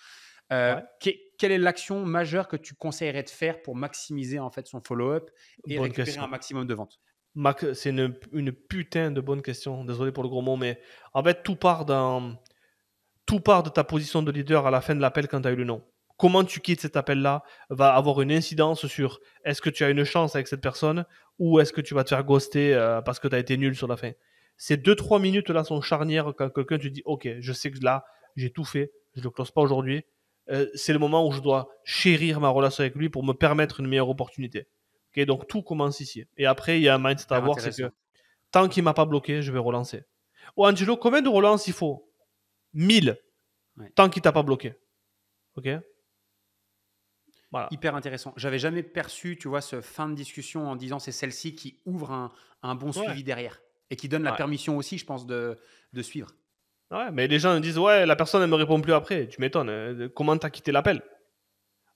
Speaker 1: Ouais.
Speaker 2: Quelle est l'action majeure que tu conseillerais de faire pour maximiser en fait son follow-up et
Speaker 1: Bonne
Speaker 2: récupérer
Speaker 1: question.
Speaker 2: un maximum de ventes?
Speaker 1: Mac, c'est une putain de bonne question. Désolé pour le gros mot, mais en fait, tout part de ta position de leader à la fin de l'appel quand tu as eu le non. Comment tu quittes cet appel-là va avoir une incidence sur est-ce que tu as une chance avec cette personne ou est-ce que tu vas te faire ghoster parce que tu as été nul sur la fin. Ces 2-3 minutes-là sont charnières quand quelqu'un te dit ok, je sais que là, j'ai tout fait, je ne le close pas aujourd'hui. C'est le moment où je dois chérir ma relation avec lui pour me permettre une meilleure opportunité. Okay, donc tout commence ici. Et après, il y a un mindset à
Speaker 2: Hyper
Speaker 1: avoir, c'est que
Speaker 2: intéressant.
Speaker 1: tant qu'il m'a pas bloqué, je vais relancer. Oh Angelo, combien de relances il faut? 1000.
Speaker 2: Ouais.
Speaker 1: Tant qu'il t'a pas bloqué. Ok? Voilà.
Speaker 2: Hyper intéressant. J'avais jamais perçu, tu vois, ce fin de discussion en disant c'est celle-ci qui ouvre un bon
Speaker 1: Ouais.
Speaker 2: suivi derrière et qui donne la
Speaker 1: Ouais.
Speaker 2: permission aussi, je pense, de suivre.
Speaker 1: Ouais, mais les gens me disent ouais, la personne elle me répond plus après. Tu m'étonnes. Comment t'as quitté l'appel?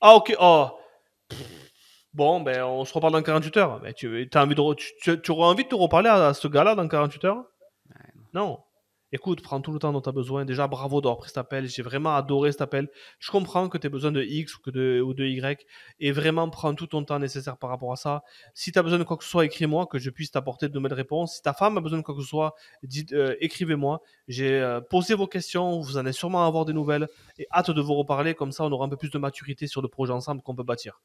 Speaker 1: Ah ok. Oh. Bon, ben on se reparle dans 48 heures. Mais as envie tu auras envie de te reparler à ce gars-là dans 48 heures?
Speaker 2: Ouais, non.
Speaker 1: Non. Écoute, prends tout le temps dont tu as besoin. Déjà, bravo d'avoir pris cet appel. J'ai vraiment adoré cet appel. Je comprends que tu aies besoin de X ou de Y. Et vraiment, prends tout ton temps nécessaire par rapport à ça. Si tu as besoin de quoi que ce soit, écris-moi, que je puisse t'apporter de nouvelles réponses. Si ta femme a besoin de quoi que ce soit, écrivez-moi. J'ai posé vos questions. Vous en allez sûrement avoir des nouvelles. Et hâte de vous reparler. Comme ça, on aura un peu plus de maturité sur le projet ensemble qu'on peut bâtir.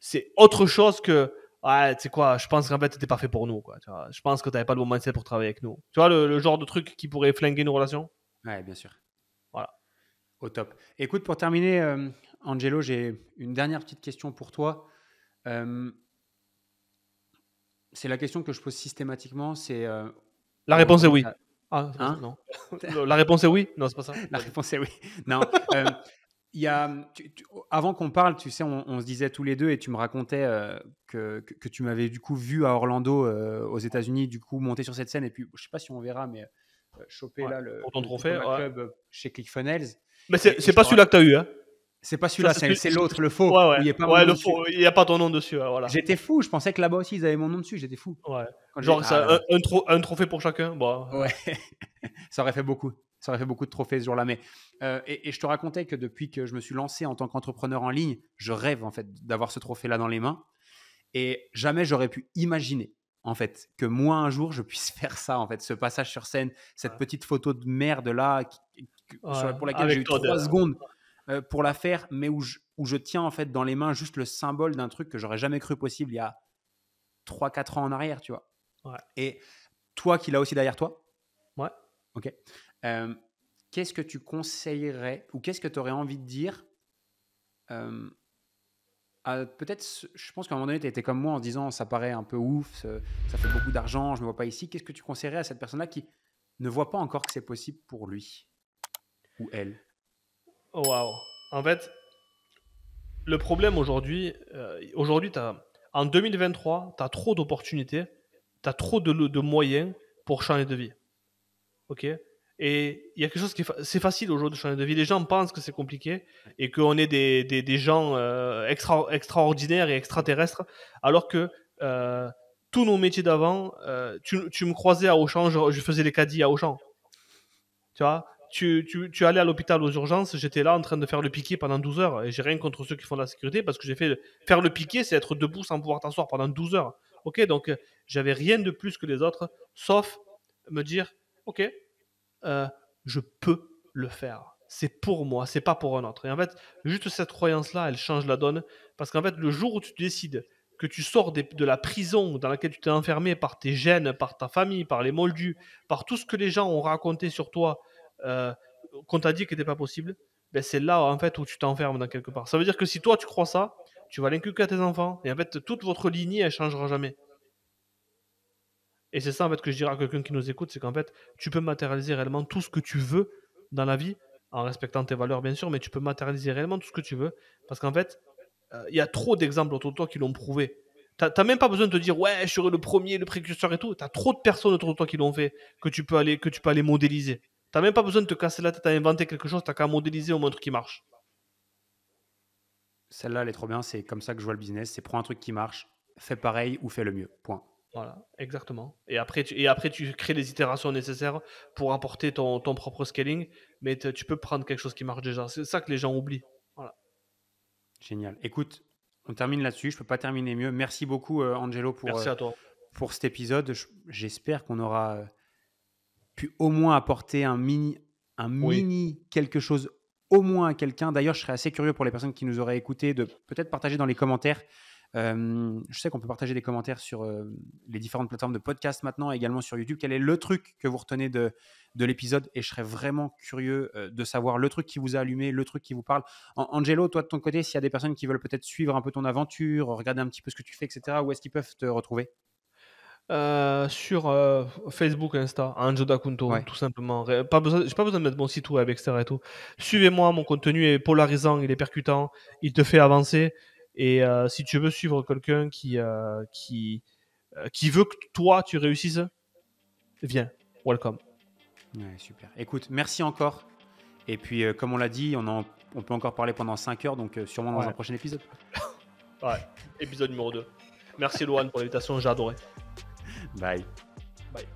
Speaker 1: C'est autre chose que ouais, tu sais quoi, je pense qu'en fait, t'étais pas fait pour nous, quoi. Tu vois. Je pense que t'avais pas le bon mindset pour travailler avec nous. Tu vois, le genre de truc qui pourrait flinguer une relation.
Speaker 2: Ouais, bien sûr.
Speaker 1: Voilà.
Speaker 2: Au top. Écoute, pour terminer, Angelo, j'ai une dernière petite question pour toi. C'est la question que je pose systématiquement. C'est
Speaker 1: La réponse est
Speaker 2: aujourd'hui,
Speaker 1: oui. Ah, c'est pas ça,
Speaker 2: hein?
Speaker 1: non. La réponse est oui. Non, c'est pas ça.
Speaker 2: La
Speaker 1: Vas-y.
Speaker 2: réponse est oui. Non. Il y a, avant qu'on parle, tu sais, on se disait tous les deux et tu me racontais que tu m'avais du coup vu à Orlando aux États-Unis, du coup monter sur cette scène et puis je sais pas si on verra, mais choper
Speaker 1: Ouais.
Speaker 2: là
Speaker 1: Pour ton
Speaker 2: le
Speaker 1: trophée,
Speaker 2: Tacoma
Speaker 1: ouais.
Speaker 2: Club chez ClickFunnels.
Speaker 1: Mais
Speaker 2: Et
Speaker 1: c'est
Speaker 2: je te
Speaker 1: pas celui-là que t'as eu, hein.
Speaker 2: c'est pas
Speaker 1: Ça,
Speaker 2: celui-là, c'est l'autre, le faux,
Speaker 1: ouais,
Speaker 2: où
Speaker 1: ouais.
Speaker 2: il n'y a pas mon
Speaker 1: Ouais,
Speaker 2: nom
Speaker 1: le
Speaker 2: dessus.
Speaker 1: faux. Il n'y a pas ton nom dessus, ouais, voilà.
Speaker 2: J'étais fou, je pensais que là-bas aussi ils avaient mon nom dessus, j'étais fou.
Speaker 1: Ouais.
Speaker 2: Quand
Speaker 1: Genre,
Speaker 2: ah
Speaker 1: ça,
Speaker 2: là là.
Speaker 1: un trophée pour chacun. Bon,
Speaker 2: Ouais, ça aurait fait beaucoup. Ça aurait fait beaucoup de trophées ce jour-là. Mais, et je te racontais que depuis que je me suis lancé en tant qu'entrepreneur en ligne, je rêve en fait d'avoir ce trophée-là dans les mains. Et jamais j'aurais pu imaginer en fait que moi un jour je puisse faire ça en fait, ce passage sur scène, cette petite photo de merde là
Speaker 1: ouais.
Speaker 2: pour laquelle j'ai
Speaker 1: Avec
Speaker 2: eu
Speaker 1: Todd.
Speaker 2: 3 secondes pour la faire, mais où je tiens en fait dans les mains juste le symbole d'un truc que j'aurais jamais cru possible il y a 3-4 ans en arrière, tu vois.
Speaker 1: Ouais.
Speaker 2: Et toi qui l'as aussi derrière toi,
Speaker 1: Ouais.
Speaker 2: ok. Euh, qu'est-ce que tu conseillerais ou qu'est-ce que tu aurais envie de dire peut-être, je pense qu'à un moment donné, tu étais comme moi en se disant ça paraît un peu ouf, ça fait beaucoup d'argent, je ne me vois pas ici. Qu'est-ce que tu conseillerais à cette personne-là qui ne voit pas encore que c'est possible pour lui ou elle?
Speaker 1: Oh, waouh. En fait, le problème aujourd'hui, en 2023, tu as trop d'opportunités, tu as trop de moyens pour changer de vie. Ok. Et il y a quelque chose c'est facile aujourd'hui de changer de vie. Les gens pensent que c'est compliqué et qu'on est des gens extraordinaires et extraterrestres, alors que tous nos métiers d'avant, tu me croisais à Auchan, je faisais les caddies à Auchan. Tu vois, tu allais à l'hôpital aux urgences, j'étais là en train de faire le piqué pendant 12 heures. Et j'ai rien contre ceux qui font de la sécurité parce que faire le piqué, c'est être debout sans pouvoir t'asseoir pendant 12 heures. Ok, donc j'avais rien de plus que les autres, sauf me dire, ok, je peux le faire. C'est pour moi, c'est pas pour un autre. Et en fait, juste cette croyance-là, elle change la donne. Parce qu'en fait, le jour où tu décides que tu sors de la prison dans laquelle tu t'es enfermé par tes gènes, par ta famille, par les moldus, par tout ce que les gens ont raconté sur toi, euh, qu'on t'a dit que n'était pas possible, ben c'est là en fait où tu t'enfermes dans quelque part. Ça veut dire que si toi tu crois ça, tu vas l'inculquer à tes enfants et en fait toute votre lignée elle changera jamais. Et c'est ça en fait que je dirais à quelqu'un qui nous écoute, c'est qu'en fait tu peux matérialiser réellement tout ce que tu veux dans la vie en respectant tes valeurs bien sûr, mais tu peux matérialiser réellement tout ce que tu veux parce qu'en fait il y a trop d'exemples autour de toi qui l'ont prouvé. T'as même pas besoin de te dire ouais je serai le premier, le précurseur et tout. T'as trop de personnes autour de toi qui l'ont fait que tu peux aller modéliser. T'as même pas besoin de te casser la tête à inventer quelque chose, t'as qu'à modéliser au moins un truc qui marche.
Speaker 2: Celle-là, elle est trop bien. C'est comme ça que je vois le business. C'est prends un truc qui marche, fais pareil ou fais le mieux. Point.
Speaker 1: Voilà, exactement. Et après, tu crées les itérations nécessaires pour apporter ton propre scaling, mais tu peux prendre quelque chose qui marche déjà. C'est ça que les gens oublient. Voilà.
Speaker 2: Génial. Écoute, on termine là-dessus. Je ne peux pas terminer mieux. Merci beaucoup, Angelo,
Speaker 1: Merci à toi.
Speaker 2: pour cet épisode. J'espère qu'on aura pu au moins apporter un mini
Speaker 1: Oui.
Speaker 2: quelque chose au moins à quelqu'un. D'ailleurs, je serais assez curieux pour les personnes qui nous auraient écoutés de peut-être partager dans les commentaires. Je sais qu'on peut partager des commentaires sur les différentes plateformes de podcast maintenant, également sur YouTube. Quel est le truc que vous retenez de l'épisode? Et je serais vraiment curieux de savoir le truc qui vous a allumé, le truc qui vous parle. Angelo, toi de ton côté, s'il y a des personnes qui veulent peut-être suivre un peu ton aventure, regarder un petit peu ce que tu fais, etc., où est-ce qu'ils peuvent te retrouver?
Speaker 1: Sur Facebook, Insta, Anjo Dakunto,
Speaker 2: Ouais,
Speaker 1: tout simplement. J'ai pas besoin de mettre mon site web, etc. Et tout. Suivez-moi, mon contenu est polarisant, il est percutant, il te fait avancer. Et si tu veux suivre quelqu'un qui veut que toi tu réussisses, viens, welcome.
Speaker 2: ouais, super. Écoute, merci encore. Et puis, comme on l'a dit, on peut encore parler pendant 5 heures, donc sûrement dans un
Speaker 1: Ouais,
Speaker 2: prochain épisode.
Speaker 1: ouais. Épisode numéro 2. Merci Lohan pour l'invitation, j'ai adoré.
Speaker 2: Bye.
Speaker 1: Bye.